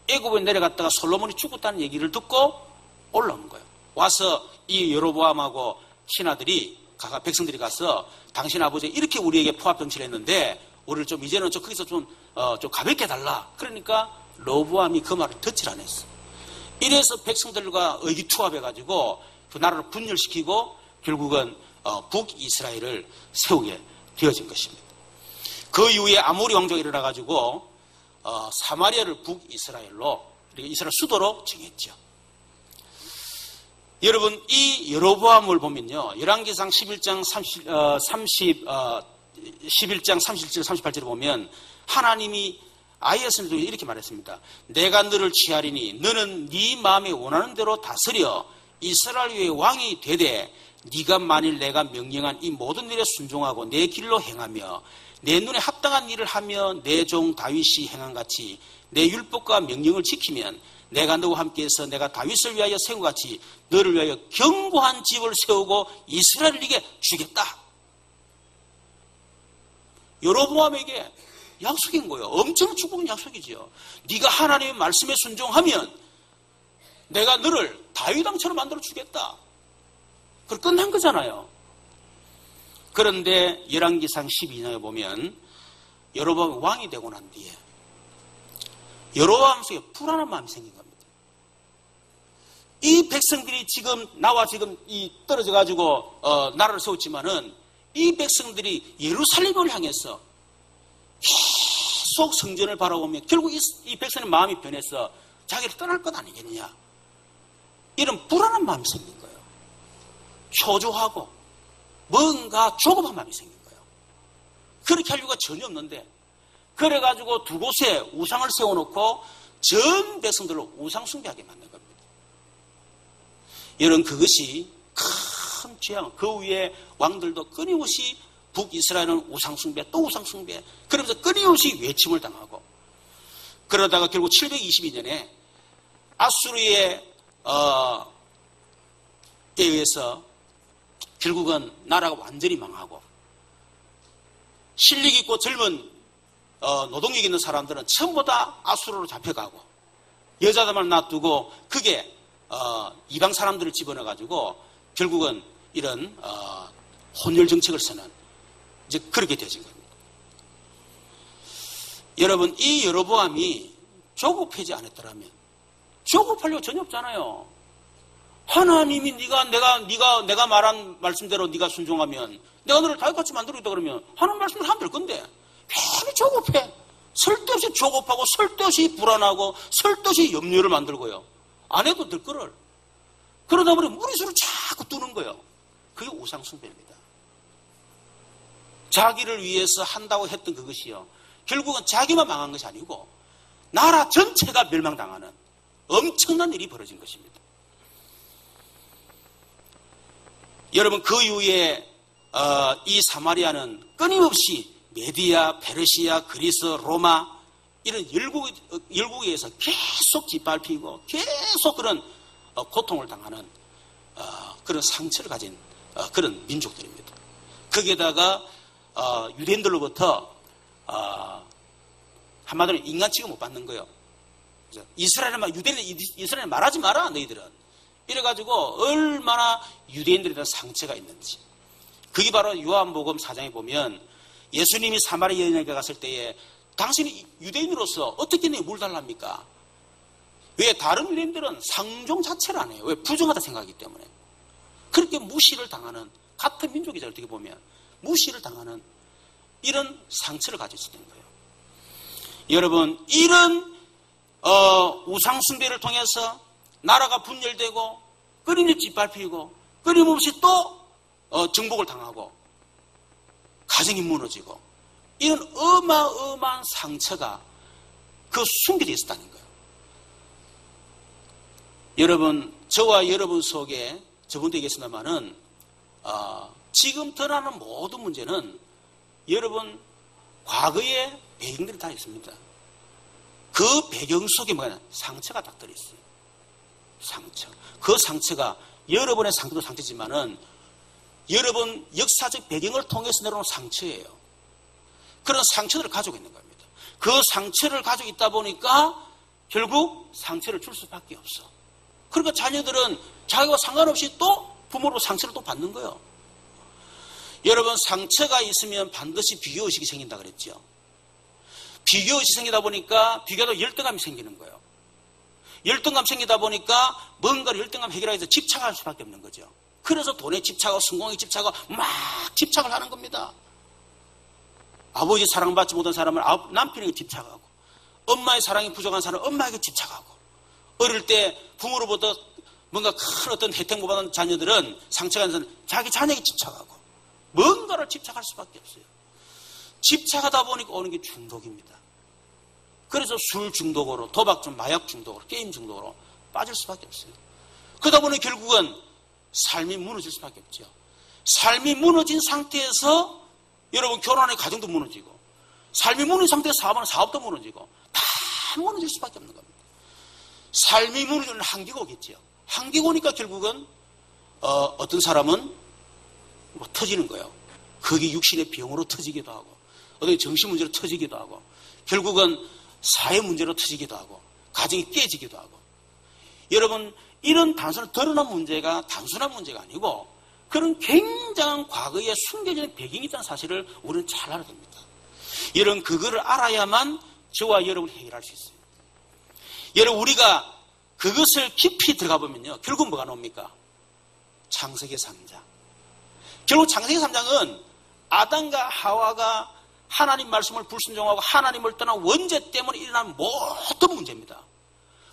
애굽에 내려갔다가 솔로몬이 죽었다는 얘기를 듣고 올라온 거예요. 와서 이 여로보암하고 신하들이 백성들이 가서 당신 아버지 이렇게 우리에게 포압 정치를 했는데 우리를 좀 이제는 거기서 좀 가볍게 해달라. 그러니까 로보암이 그 말을 듣질 않았어. 이래서 백성들과 의기투합해가지고 그 나라를 분열시키고 결국은 북이스라엘을 세우게 되어진 것입니다. 그 이후에 아모리 왕조가 일어나가지고 사마리아를 북이스라엘로 이스라엘 수도로 정했죠. 여러분 이 여로보암을 보면요. 열왕기상 11장 37절 38절에 보면 하나님이 아이에서도 이렇게 말했습니다. 내가 너를 취하리니 너는 네 마음에 원하는 대로 다스려 이스라엘 위에 왕이 되되 네가 만일 내가 명령한 이 모든 일에 순종하고 내 길로 행하며 내 눈에 합당한 일을 하며 내 종 다윗이 행한 같이 내 율법과 명령을 지키면 내가 너와 함께해서 내가 다윗을 위하여 세운 같이 너를 위하여 견고한 집을 세우고 이스라엘을 네게 주겠다. 여로보암에게 약속인 거예요. 엄청 축복은 약속이지요. 네가 하나님의 말씀에 순종하면 내가 너를 다윗 왕처럼 만들어 주겠다. 그걸 끝난 거잖아요. 그런데 열왕기상 12장에 보면 여로보암이 왕이 되고 난 뒤에 여로보암 속에 불안한 마음이 생긴 겁니다. 이 백성들이 지금 나와 지금 떨어져 가지고 나라를 세웠지만은 이 백성들이 예루살렘을 향해서 계속 성전을 바라보며 결국 이 백성의 마음이 변해서 자기를 떠날 것 아니겠느냐. 이런 불안한 마음이 생긴 거예요. 초조하고 뭔가 조급한 마음이 생긴 거예요. 그렇게 할 이유가 전혀 없는데 그래가지고 두 곳에 우상을 세워놓고 전 백성들로 우상 숭배하게 만든 겁니다. 여러분 그것이 큰 죄악. 그 위에 왕들도 끊임없이 북이스라엘은 우상숭배 또 우상숭배 그러면서 끊임없이 외침을 당하고 그러다가 결국 722년에 아수르의 의해서 결국은 나라가 완전히 망하고 실력 있고 젊은 노동력 있는 사람들은 전부 다 아수르로 잡혀가고 여자들만 놔두고 그게 이방 사람들을 집어넣어가지고 결국은 이런 혼혈 정책을 쓰는 이제 그렇게 되어진 겁니다. 여러분 이 여로보암이 조급하지 않았더라면 조급할 이유가 전혀 없잖아요. 하나님이 내가 말한 말씀대로 네가 순종하면 내가 너를 다윗같이 만들겠다 그러면 하나님 말씀대로 하면 될 건데 괜히 조급해. 쓸데없이 조급하고 쓸데없이 불안하고 쓸데없이 염려를 만들고요. 안 해도 될 거를. 그러다 보니 무리수를 자꾸 두는 거예요. 그게 우상숭배입니다. 자기를 위해서 한다고 했던 그것이요. 결국은 자기만 망한 것이 아니고 나라 전체가 멸망당하는 엄청난 일이 벌어진 것입니다. 여러분 그 이후에 이 사마리아는 끊임없이 메디아, 페르시아, 그리스, 로마 이런 열국에 의해서 계속 짓밟히고 계속 그런 고통을 당하는 그런 상처를 가진 그런 민족들입니다. 거기에다가 유대인들로부터 한마디로 인간 취급 못 받는 거예요. 이스라엘은 말하지 마라 너희들은. 이래가지고 얼마나 유대인들에 대한 상처가 있는지. 그게 바로 요한복음 4장에 보면 예수님이 사마리아 여인에게 갔을 때에 당신이 유대인으로서 어떻게 내 물 달랍니까? 왜 다른 유대인들은 상종 자체를 안 해요. 왜? 부정하다 생각하기 때문에. 그렇게 무시를 당하는, 같은 민족이죠. 어떻게 보면 무시를 당하는 이런 상처를 가지고 있었던 거예요. 여러분, 이런 우상 숭배를 통해서 나라가 분열되고 끊임없이 짓밟히고 끊임없이 또 정복을 당하고 가정이 무너지고 이런 어마어마한 상처가 그 숨겨져 있었다는 거예요. 여러분, 저와 여러분 속에 저번도 얘기했습니다마는 지금 드러나는 모든 문제는 여러분 과거의 배경들이 다 있습니다. 그 배경 속에 뭐냐? 상처가 딱 들어있어요. 상처. 그 상처가 여러분의 상처도 상처지만은 여러분 역사적 배경을 통해서 내려오는 상처예요. 그런 상처들을 가지고 있는 겁니다. 그 상처를 가지고 있다 보니까 결국 상처를 줄 수밖에 없어. 그러니까 자녀들은 자기와 상관없이 또 부모로 상처를 또 받는 거예요. 여러분, 상처가 있으면 반드시 비교의식이 생긴다 그랬죠. 비교의식이 생기다 보니까 비교도 열등감이 생기는 거예요. 열등감 생기다 보니까 뭔가를 열등감 해결하기 위해서 집착할 수밖에 없는 거죠. 그래서 돈에 집착하고 성공에 집착하고 막 집착을 하는 겁니다. 아버지 사랑받지 못한 사람을 남편에게 집착하고, 엄마의 사랑이 부족한 사람은 엄마에게 집착하고, 어릴 때 부모로부터 뭔가 큰 어떤 혜택 못 받은 자녀들은 상처가 있는 사람은 자기 자녀에게 집착하고 뭔가를 집착할 수밖에 없어요. 집착하다 보니까 오는 게 중독입니다. 그래서 술 중독으로, 도박 중, 마약 중독으로, 게임 중독으로 빠질 수밖에 없어요. 그러다 보니 결국은 삶이 무너질 수밖에 없죠. 삶이 무너진 상태에서 여러분 결혼의 가정도 무너지고, 삶이 무너진 상태에서 사업하는 사업도 무너지고, 다 무너질 수밖에 없는 겁니다. 삶이 무너지는 한계가 오겠죠. 한계가 오니까 결국은 어떤 사람은 뭐 터지는 거예요. 그게 육신의 병으로 터지기도 하고, 어떤 정신 문제로 터지기도 하고, 결국은 사회 문제로 터지기도 하고, 가정이 깨지기도 하고. 여러분, 이런 드러난 문제가 단순한 문제가 아니고 그런 굉장한 과거에 숨겨진 배경이 있다는 사실을 우리는 잘 알아야 됩니다. 여러분, 그거를 알아야만 저와 여러분 해결할 수 있어요. 여러분, 우리가 그것을 깊이 들어가 보면요, 결국 뭐가 나옵니까? 창세기 3장. 결국 창세기 3장은 아담과 하와가 하나님 말씀을 불순종하고 하나님을 떠난 원죄 때문에 일어난 모든 문제입니다.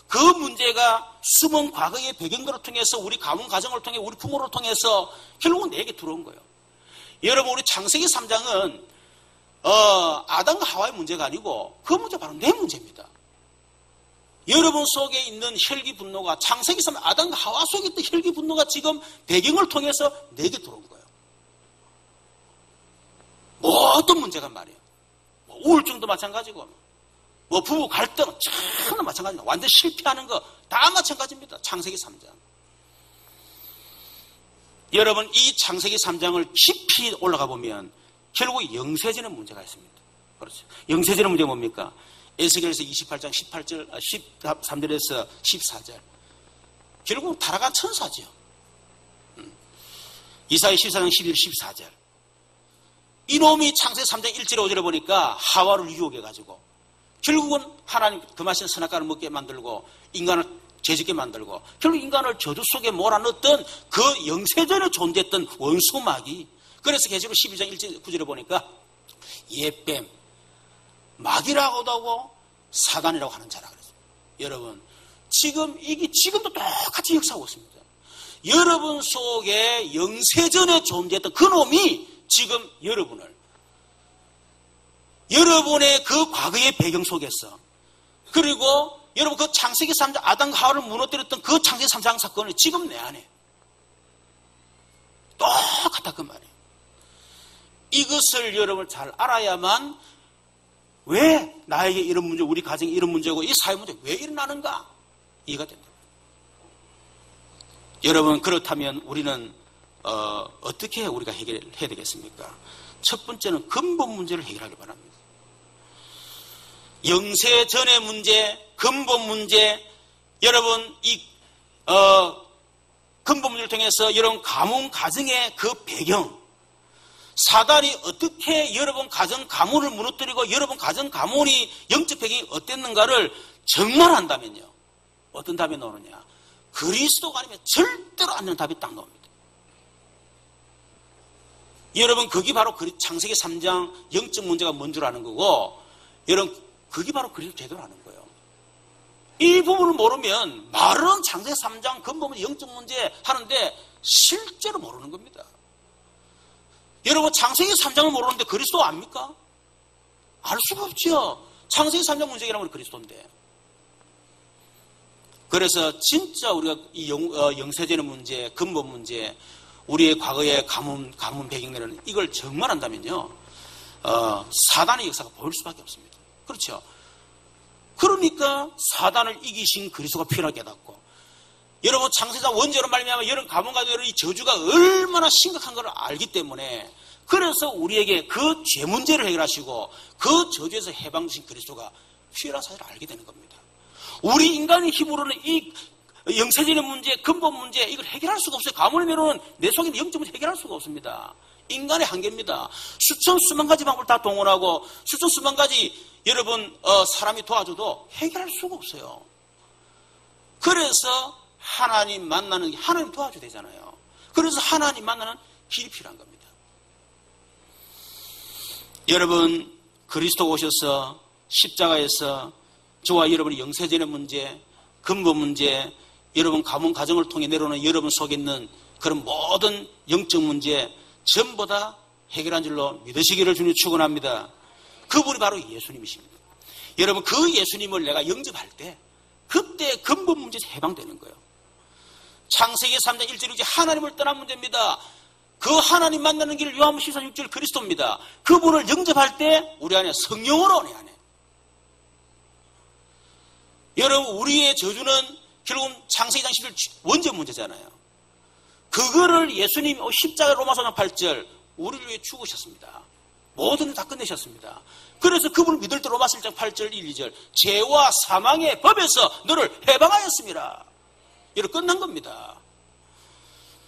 그 문제가 숨은 과거의 배경들을 통해서 우리 가문 가정을 통해 우리 부모를 통해서 결국은 내게 들어온 거예요. 여러분, 우리 창세기 3장은 아담과 하와의 문제가 아니고 그 문제 바로 내 문제입니다. 여러분 속에 있는 혈기 분노가 창세기 3장 아담과 하와 속에 있던 혈기 분노가 지금 배경을 통해서 내게 들어온 거예요. 모든 문제가 말이에요. 뭐 우울증도 마찬가지고, 뭐 부부 갈등은 전부 마찬가지입니다. 완전 실패하는 거 다 마찬가지입니다. 창세기 3장. 여러분, 이 창세기 3장을 깊이 올라가 보면 결국 영세전의 문제가 있습니다. 그렇죠. 영세전의 문제가 뭡니까? 에스겔에서 28장 13절에서 14절. 결국 타락한 천사죠. 이사야 14장 11, 14절. 이놈이 창세기 3장 1절에 5절에 보니까 하와를 유혹해가지고 결국은 하나님 그 맛있는 선악과를 먹게 만들고 인간을 죄짓게 만들고 결국 인간을 저주 속에 몰아넣었던 그 영세전에 존재했던 원수마귀. 그래서 계시록 12장 1절 9절에 보니까 예뱀, 마귀라고도 하고 사단이라고 하는 자라 그랬어요. 여러분, 지금도 똑같이 역사하고 있습니다. 여러분 속에 영세전에 존재했던 그 놈이 지금 여러분의 그 과거의 배경 속에서, 그리고 여러분 그 창세기 3장 아담과 하와를 무너뜨렸던 그 창세기 3장 사건을 지금 내 안에 똑같다 그 말이에요. 이것을 여러분 잘 알아야만 왜 나에게 이런 문제, 우리 가정에 이런 문제고 이 사회 문제 왜 일어나는가 이해가 된다. 여러분, 그렇다면 우리는 어떻게 우리가 해결해야 되겠습니까? 첫 번째는 근본 문제를 해결하기 바랍니다. 영세전의 문제, 근본 문제, 여러분 이 근본 문제를 통해서 여러분 가문 가정의 그 배경, 사단이 어떻게 여러분 가정 가문을 무너뜨리고 여러분 가정 가문이 영적 배경이 어땠는가를 정말 한다면요. 어떤 답이 나오느냐. 그리스도가 아니면 절대로 안 되는 답이 딱 나옵니다. 여러분 그게 바로 창세기 3장 영적 문제가 뭔 줄 아는 거고 여러분 그게 바로 그리스도 제대로 아는 거예요. 이 부분을 모르면 말은 창세기 3장 근본 영적 문제 하는데 실제로 모르는 겁니다. 여러분 창세기 3장을 모르는데 그리스도 압니까? 알 수가 없죠. 창세기 3장 문제라면 그리스도인데. 그래서 진짜 우리가 이 영세전의 문제, 근본 문제, 우리의 과거의 가문 배경들은 이걸 정말 한다면요, 사단의 역사가 보일 수밖에 없습니다. 그렇죠? 그러니까 사단을 이기신 그리스도가 필요하게 깨닫고, 여러분 창세자 원죄로 말미암아 여러분 가문과 여러분 이 저주가 얼마나 심각한 걸 알기 때문에, 그래서 우리에게 그 죄 문제를 해결하시고 그 저주에서 해방 주신 그리스도가 필요한 사실을 알게 되는 겁니다. 우리 인간의 힘으로는 이 영세전의 문제, 근본 문제 이걸 해결할 수가 없어요. 가문의 매로는 내 속에 있는 영적 문제 해결할 수가 없습니다. 인간의 한계입니다. 수만 가지 방법을 다 동원하고 수만 가지 여러분 사람이 도와줘도 해결할 수가 없어요. 그래서 하나님 만나는 게 하나님 도와줘야 되잖아요. 그래서 하나님 만나는 길이 필요한 겁니다. 여러분 그리스도가 오셔서 십자가에서 저와 여러분의 영세전의 문제, 근본 문제, 여러분 가문 가정을 통해 내려오는 여러분 속에 있는 그런 모든 영적 문제 전부 다 해결한 줄로 믿으시기를 주님 축원합니다. 그분이 바로 예수님이십니다. 여러분 그 예수님을 내가 영접할 때 그때 근본 문제에서 해방되는 거예요. 창세기 3장 1절 6절 하나님을 떠난 문제입니다. 그 하나님 만나는 길 요한복음 14장 6절 그리스도입니다. 그분을 영접할 때 우리 안에 성령으로 내 안에. 여러분 우리의 저주는 결국은 창세기 2장 10절 원죄 문제잖아요. 그거를 예수님이 십자가 로마서 8절 우리를 위해 죽으셨습니다. 모든 걸 다 끝내셨습니다. 그래서 그분을 믿을 때 로마서 1장 8절 1, 2절 죄와 사망의 법에서 너를 해방하였습니다. 이렇게 끝난 겁니다.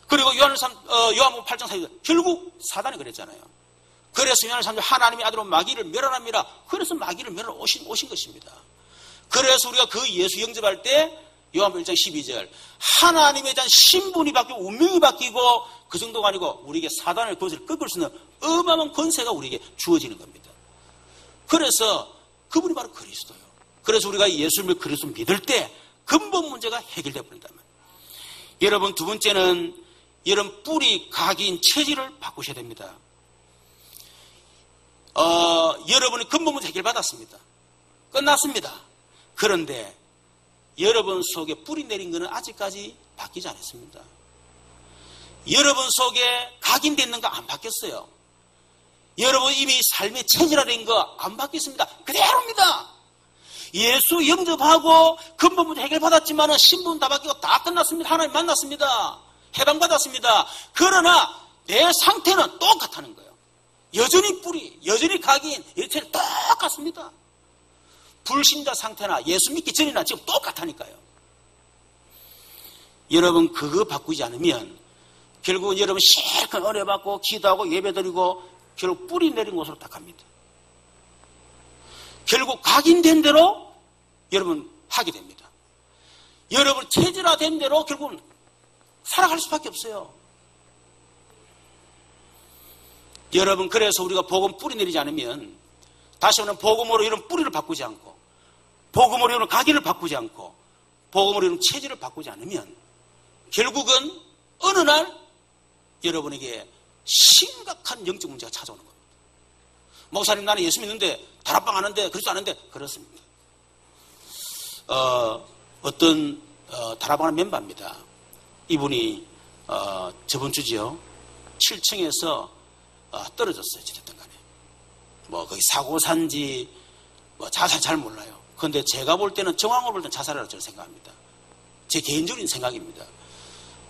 그리고 요한복음 8장 4절 결국 사단이 그랬잖아요. 그래서 요한복음 3장 하나님의 아들은 마귀를 멸하랍니다. 그래서 마귀를 멸하러 오신 것입니다. 그래서 우리가 그 예수 영접할 때 요한복음 1장 12절 하나님에 대한 신분이 바뀌고 운명이 바뀌고 그 정도가 아니고 우리에게 사단의 권세를 꺾을 수 있는 어마어마한 권세가 우리에게 주어지는 겁니다. 그래서 그분이 바로 그리스도예요. 그래서 우리가 예수님을 그리스도 믿을 때 근본 문제가 해결되어 버린다면, 여러분 두 번째는 여러분 뿌리 각인 체질을 바꾸셔야 됩니다. 여러분이 근본 문제 해결받았습니다. 끝났습니다. 그런데 여러분 속에 뿌리 내린 것은 아직까지 바뀌지 않았습니다. 여러분 속에 각인되어 있는 거 안 바뀌었어요. 여러분 이미 삶의 체질화된 거 안 바뀌었습니다. 그대로입니다. 예수 영접하고 근본 문제 해결받았지만 신분 다 바뀌고 다 끝났습니다. 하나님 만났습니다. 해방받았습니다. 그러나 내 상태는 똑같다는 거예요. 여전히 뿌리, 여전히 각인, 여전히 똑같습니다. 불신자 상태나 예수 믿기 전이나 지금 똑같다니까요. 여러분 그거 바꾸지 않으면 결국은 여러분 실컷 은혜 받고 기도하고 예배드리고 결국 뿌리 내린 곳으로 딱 갑니다. 결국 각인된 대로 여러분 하게 됩니다. 여러분 체질화된 대로 결국은 살아갈 수밖에 없어요. 여러분 그래서 우리가 복음 뿌리 내리지 않으면, 다시 한번 복음으로 이런 뿌리를 바꾸지 않고 복음으로 이런 각인을 바꾸지 않고 복음으로 이런 체질을 바꾸지 않으면 결국은 어느 날 여러분에게 심각한 영적 문제가 찾아오는 겁니다. 목사님 나는 예수 믿는데 다락방 하는데 그리스도 아는데, 그렇습니다. 어떤 다락방 하는 멤버입니다. 이분이 저번 주지요 7층에서 떨어졌어요. 어쨌든 간에 뭐 거기 사고 산지 뭐 자살 잘 몰라요. 그런데 제가 볼 때는 정황으로 볼 때는 자살이라고 저는 생각합니다. 제 개인적인 생각입니다.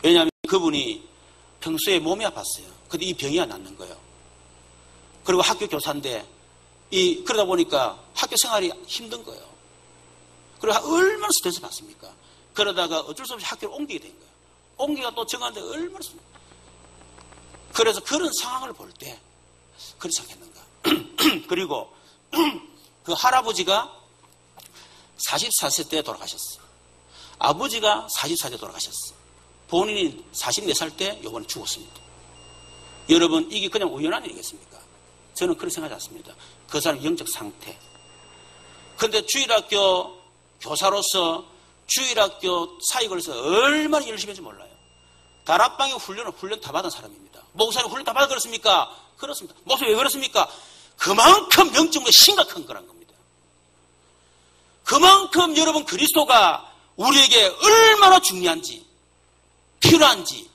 왜냐하면 그분이 평소에 몸이 아팠어요. 근데 이 병이 안 낫는 거예요. 그리고 학교 교사인데 그러다 보니까 학교 생활이 힘든 거예요. 그리고 얼마나 스트레스 받습니까? 그러다가 어쩔 수 없이 학교를 옮기게 된 거예요. 옮기가 또 정하는데 얼마나 그래서 그런 상황을 볼 때 그렇지 않겠는가. 그리고 그 할아버지가 44세 때 돌아가셨어요. 아버지가 44세 돌아가셨어요. 본인이 44살 때 이번에 죽었습니다. 여러분, 이게 그냥 우연한 일이겠습니까? 저는 그렇게 생각하지 않습니다. 그 사람 영적 상태. 그런데 주일학교 교사로서 주일학교 사역을해서 얼마나 열심히 했는지 몰라요. 다락방의 훈련 다 받은 사람입니다. 목사님 훈련 다 받아 그렇습니까? 그렇습니다. 목사님 왜 그렇습니까? 그만큼 영적으로 심각한 거란 겁니다. 그만큼 여러분 그리스도가 우리에게 얼마나 중요한지, 필요한지,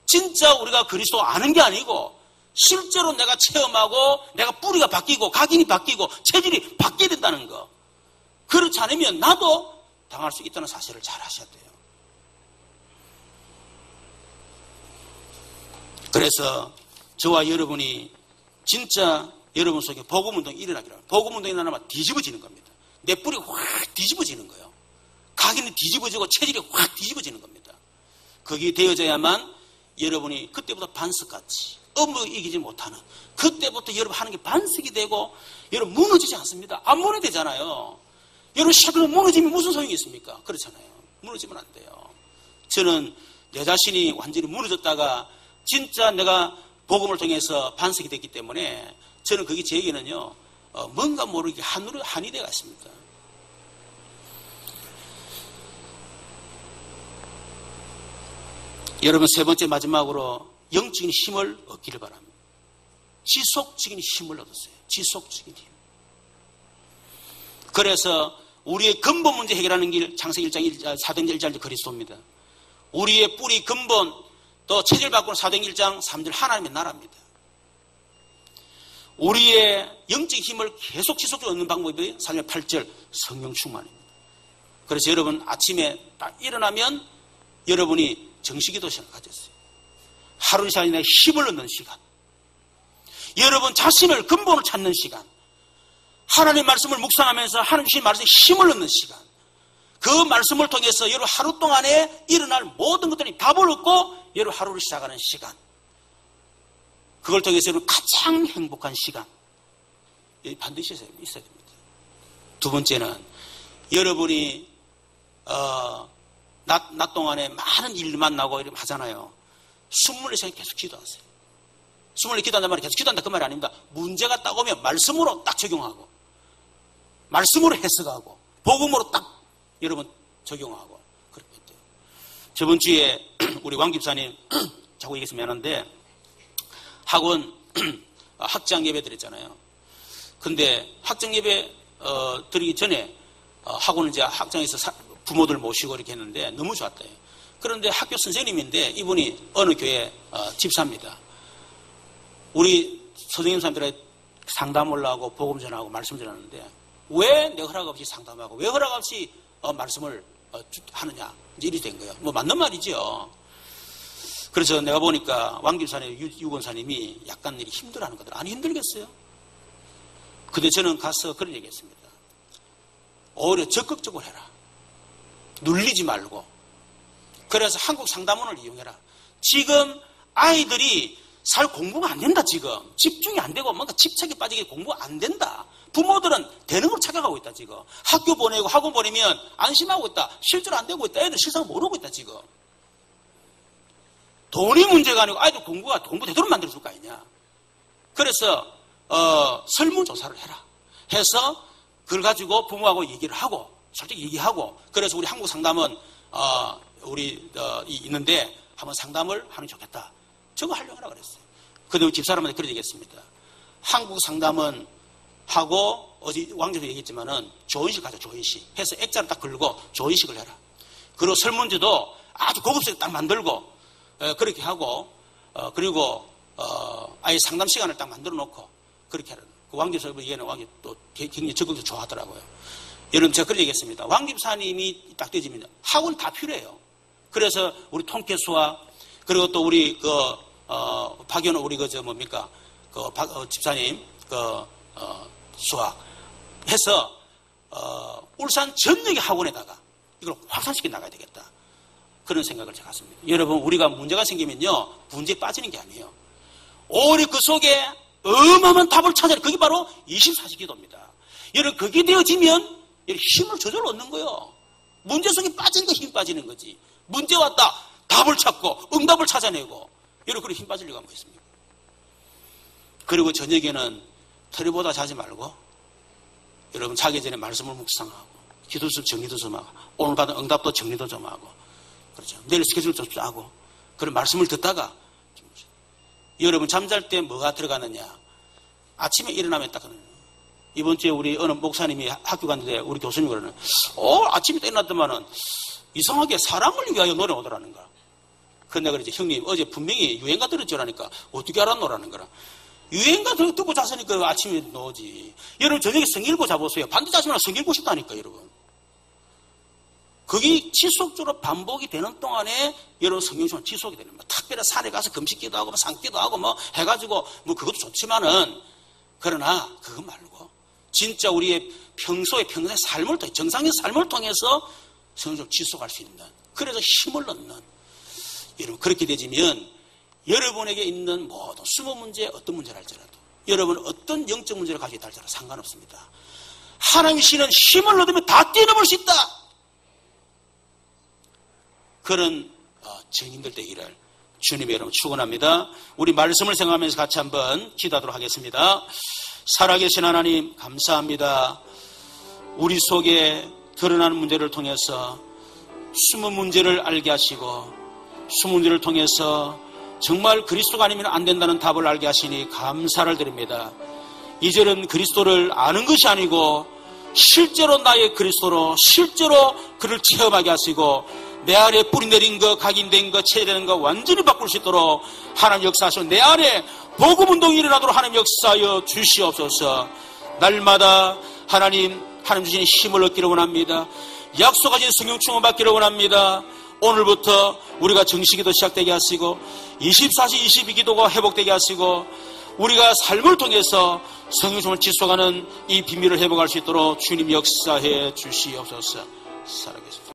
진짜 우리가 그리스도 아는 게 아니고 실제로 내가 체험하고 내가 뿌리가 바뀌고 각인이 바뀌고 체질이 바뀌어야 된다는 거. 그렇지 않으면 나도 당할 수 있다는 사실을 잘 아셔야 돼요. 그래서 저와 여러분이 진짜 여러분 속에 복음운동이 일어나기를, 복음운동이 일어나면 뒤집어지는 겁니다. 내 뿌리가 확 뒤집어지는 거예요. 각인이 뒤집어지고 체질이 확 뒤집어지는 겁니다. 그게 되어져야만 여러분이 그때부터 반석같이 업무 이기지 못하는, 그때부터 여러분 하는 게 반석이 되고 여러분 무너지지 않습니다. 안 무너야 되잖아요. 여러분 시작으로 무너지면 무슨 소용이 있습니까? 그렇잖아요. 무너지면 안 돼요. 저는 내 자신이 완전히 무너졌다가 진짜 내가 복음을 통해서 반석이 됐기 때문에 저는 그게 제게는요, 뭔가 모르게 한이 되어 갔습니다. 여러분, 세 번째 마지막으로 영적인 힘을 얻기를 바랍니다. 지속적인 힘을 얻었어요. 지속적인 힘. 그래서 우리의 근본 문제 해결하는 길, 창세기 1장 4장 1절 그리스도입니다. 우리의 뿌리 근본, 또 체질 바꾸는 4장 1장 3절 하나님의 나라입니다. 우리의 영적 힘을 계속 지속적으로 얻는 방법이 4장 8절 성령 충만입니다. 그래서 여러분 아침에 딱 일어나면 여러분이 정식기도 시간을 가졌어요. 하루 시간이 내 힘을 얻는 시간. 여러분 자신을 근본을 찾는 시간. 하나님의 말씀을 묵상하면서 하나님 주신 말씀에 힘을 얻는 시간. 그 말씀을 통해서 여러분 하루 동안에 일어날 모든 것들이 답을 얻고 여러분 하루를 시작하는 시간. 그걸 통해서 여러분 가장 행복한 시간. 여기 반드시 있어야 됩니다. 두 번째는 여러분이 낮 동안에 많은 일만 나고 이러면 하잖아요. 24시간 계속 기도하세요. 24시간 기도한단 말이 계속 기도한다 그 말이 아닙니다. 문제가 딱 오면 말씀으로 딱 적용하고, 말씀으로 해석하고, 복음으로 딱 여러분 적용하고 그렇게 돼요. 저번 주에 우리 왕 집사님 자꾸 얘기해서 미안한데 학원 학장 예배 드렸잖아요. 근데 학장 예배 드리기 전에 학원을 이제 학장에서 부모들 모시고 이렇게 했는데 너무 좋았대요. 그런데 학교 선생님인데 이분이 어느 교회 집사입니다. 우리 선생님 사람들의 상담을 하고 복음 전하고 말씀 전하는데 왜 내 허락 없이 상담하고 왜 허락 없이 말씀을 하느냐, 이제 이리 된 거예요. 뭐 맞는 말이죠. 그래서 내가 보니까 왕 집사님, 유 권사님이 약간 일이 힘들어하는 거들. 안 힘들겠어요? 근데 저는 가서 그런 얘기했습니다. 오히려 적극적으로 해라. 눌리지 말고. 그래서 한국 상담원을 이용해라. 지금 아이들이 공부가 안 된다. 지금 집중이 안 되고 뭔가 집착에 빠지게 공부가 안 된다. 부모들은 되는 걸 착각하고 있다. 지금 학교 보내고 학원 보내면 안심하고 있다. 실제로 안 되고 있다. 애들 실상 모르고 있다. 지금 돈이 문제가 아니고 아이들 공부 되도록 만들어줄 거 아니냐. 그래서 설문조사를 해라 해서 그걸 가지고 부모하고 얘기를 하고 솔직히 얘기하고, 그래서 우리 한국 상담은 있는데 한번 상담을 하면 좋겠다. 저거 하려고 하라 그랬어요. 근데 집사람한테 그런 얘기했습니다. 한국 상담은 하고 어디 왕조도 얘기했지만은 조인식 가자. 조인식 해서 액자를 딱 걸고 조인식을 해라. 그리고 설문지도 아주 고급스럽게 딱 만들고 그렇게 하고 그리고 아예 상담 시간을 딱 만들어 놓고 그렇게 하라. 그 왕집사 얘기는 왕이 또 굉장히 적극적으로 좋아하더라고요. 여러분 제가 그런 얘기했습니다. 왕집사님이 딱 되지면 학원 다 필요해요. 그래서 우리 통계수학 그리고 또 우리 박연호 우리 집사님 수학 해서 울산 전역의 학원에다가 이걸 확산시켜 나가야 되겠다. 그런 생각을 제가 했습니다. 여러분 우리가 문제가 생기면요 문제에 빠지는 게 아니에요. 오히려 그 속에 어마어마한 답을 찾아내. 그게 바로 24시 기도입니다. 여러분, 그게 되어지면 힘을 저절로 얻는 거예요. 문제 속에 빠지니까 힘 빠지는 거지. 문제 왔다. 답을 찾고 응답을 찾아내고. 여러분, 그래 힘 빠지려고 하면 있습니까? 그리고 저녁에는 텔레보다 자지 말고 여러분 자기 전에 말씀을 묵상하고 기도 좀 정리도 좀 하고 오늘 받은 응답도 정리도 좀 하고 그렇죠. 내일 스케줄 좀 짜고 그런 말씀을 듣다가 여러분 잠잘 때 뭐가 들어가느냐. 아침에 일어나면 딱 이번 주에 우리 어느 목사님이 학교 갔는데 우리 교수님 그러는 아침에 일어났더만은 이상하게 사람을 위하여 노래 오더라는 거야. 근데 내가 그러지 형님 어제 분명히 유행가 들었죠라니까 어떻게 알았노라는 거라. 유행가 듣고 자서니까 아침에 나오지. 여러분 저녁에 성경 읽고 자보세요. 반드 자시면 성경 읽고 싶다니까 여러분. 그게 지속적으로 반복이 되는 동안에 여러분 성경 시간 지속이 되는 거야. 특별히 산에 가서 금식기도 하고 산기도 하고 뭐 해가지고 뭐 그것도 좋지만은 그러나 그거 말고 진짜 우리의 평소의 삶을 통해 정상의 삶을 통해서 성경을 지속할 수 있는 그래서 힘을 얻는 여러분 그렇게 되지면 여러분에게 있는 모든 숨은 문제 어떤 문제를 할지라도 여러분 어떤 영적 문제를 가지고 있다 할지라도 상관없습니다. 하나님이 주시는 힘을 얻으면 다 뛰어넘을 수 있다. 그런 증인들 되기를 주님의 이름으로 축원합니다. 우리 말씀을 생각하면서 같이 한번 기도하도록 하겠습니다. 살아계신 하나님 감사합니다. 우리 속에 드러나는 문제를 통해서 숨은 문제를 알게 하시고 숨은 문제를 통해서 정말 그리스도가 아니면 안 된다는 답을 알게 하시니 감사를 드립니다. 이제는 그리스도를 아는 것이 아니고 실제로 나의 그리스도로 실제로 그를 체험하게 하시고 내 안에 뿌리 내린 것, 각인된 것, 체제되는 것 완전히 바꿀 수 있도록 하나님 역사하시고 내 안에 복음운동이 일어나도록 하나님 역사하여 주시옵소서. 날마다 하나님 주시는 힘을 얻기를 원합니다. 약속하신 성령 충만 받기를 원합니다. 오늘부터 우리가 정식기도 시작되게 하시고 24시 22기도가 회복되게 하시고 우리가 삶을 통해서 성령 충만을 지속하는 이 비밀을 회복할 수 있도록 주님 역사해 주시옵소서. 살아계십시오.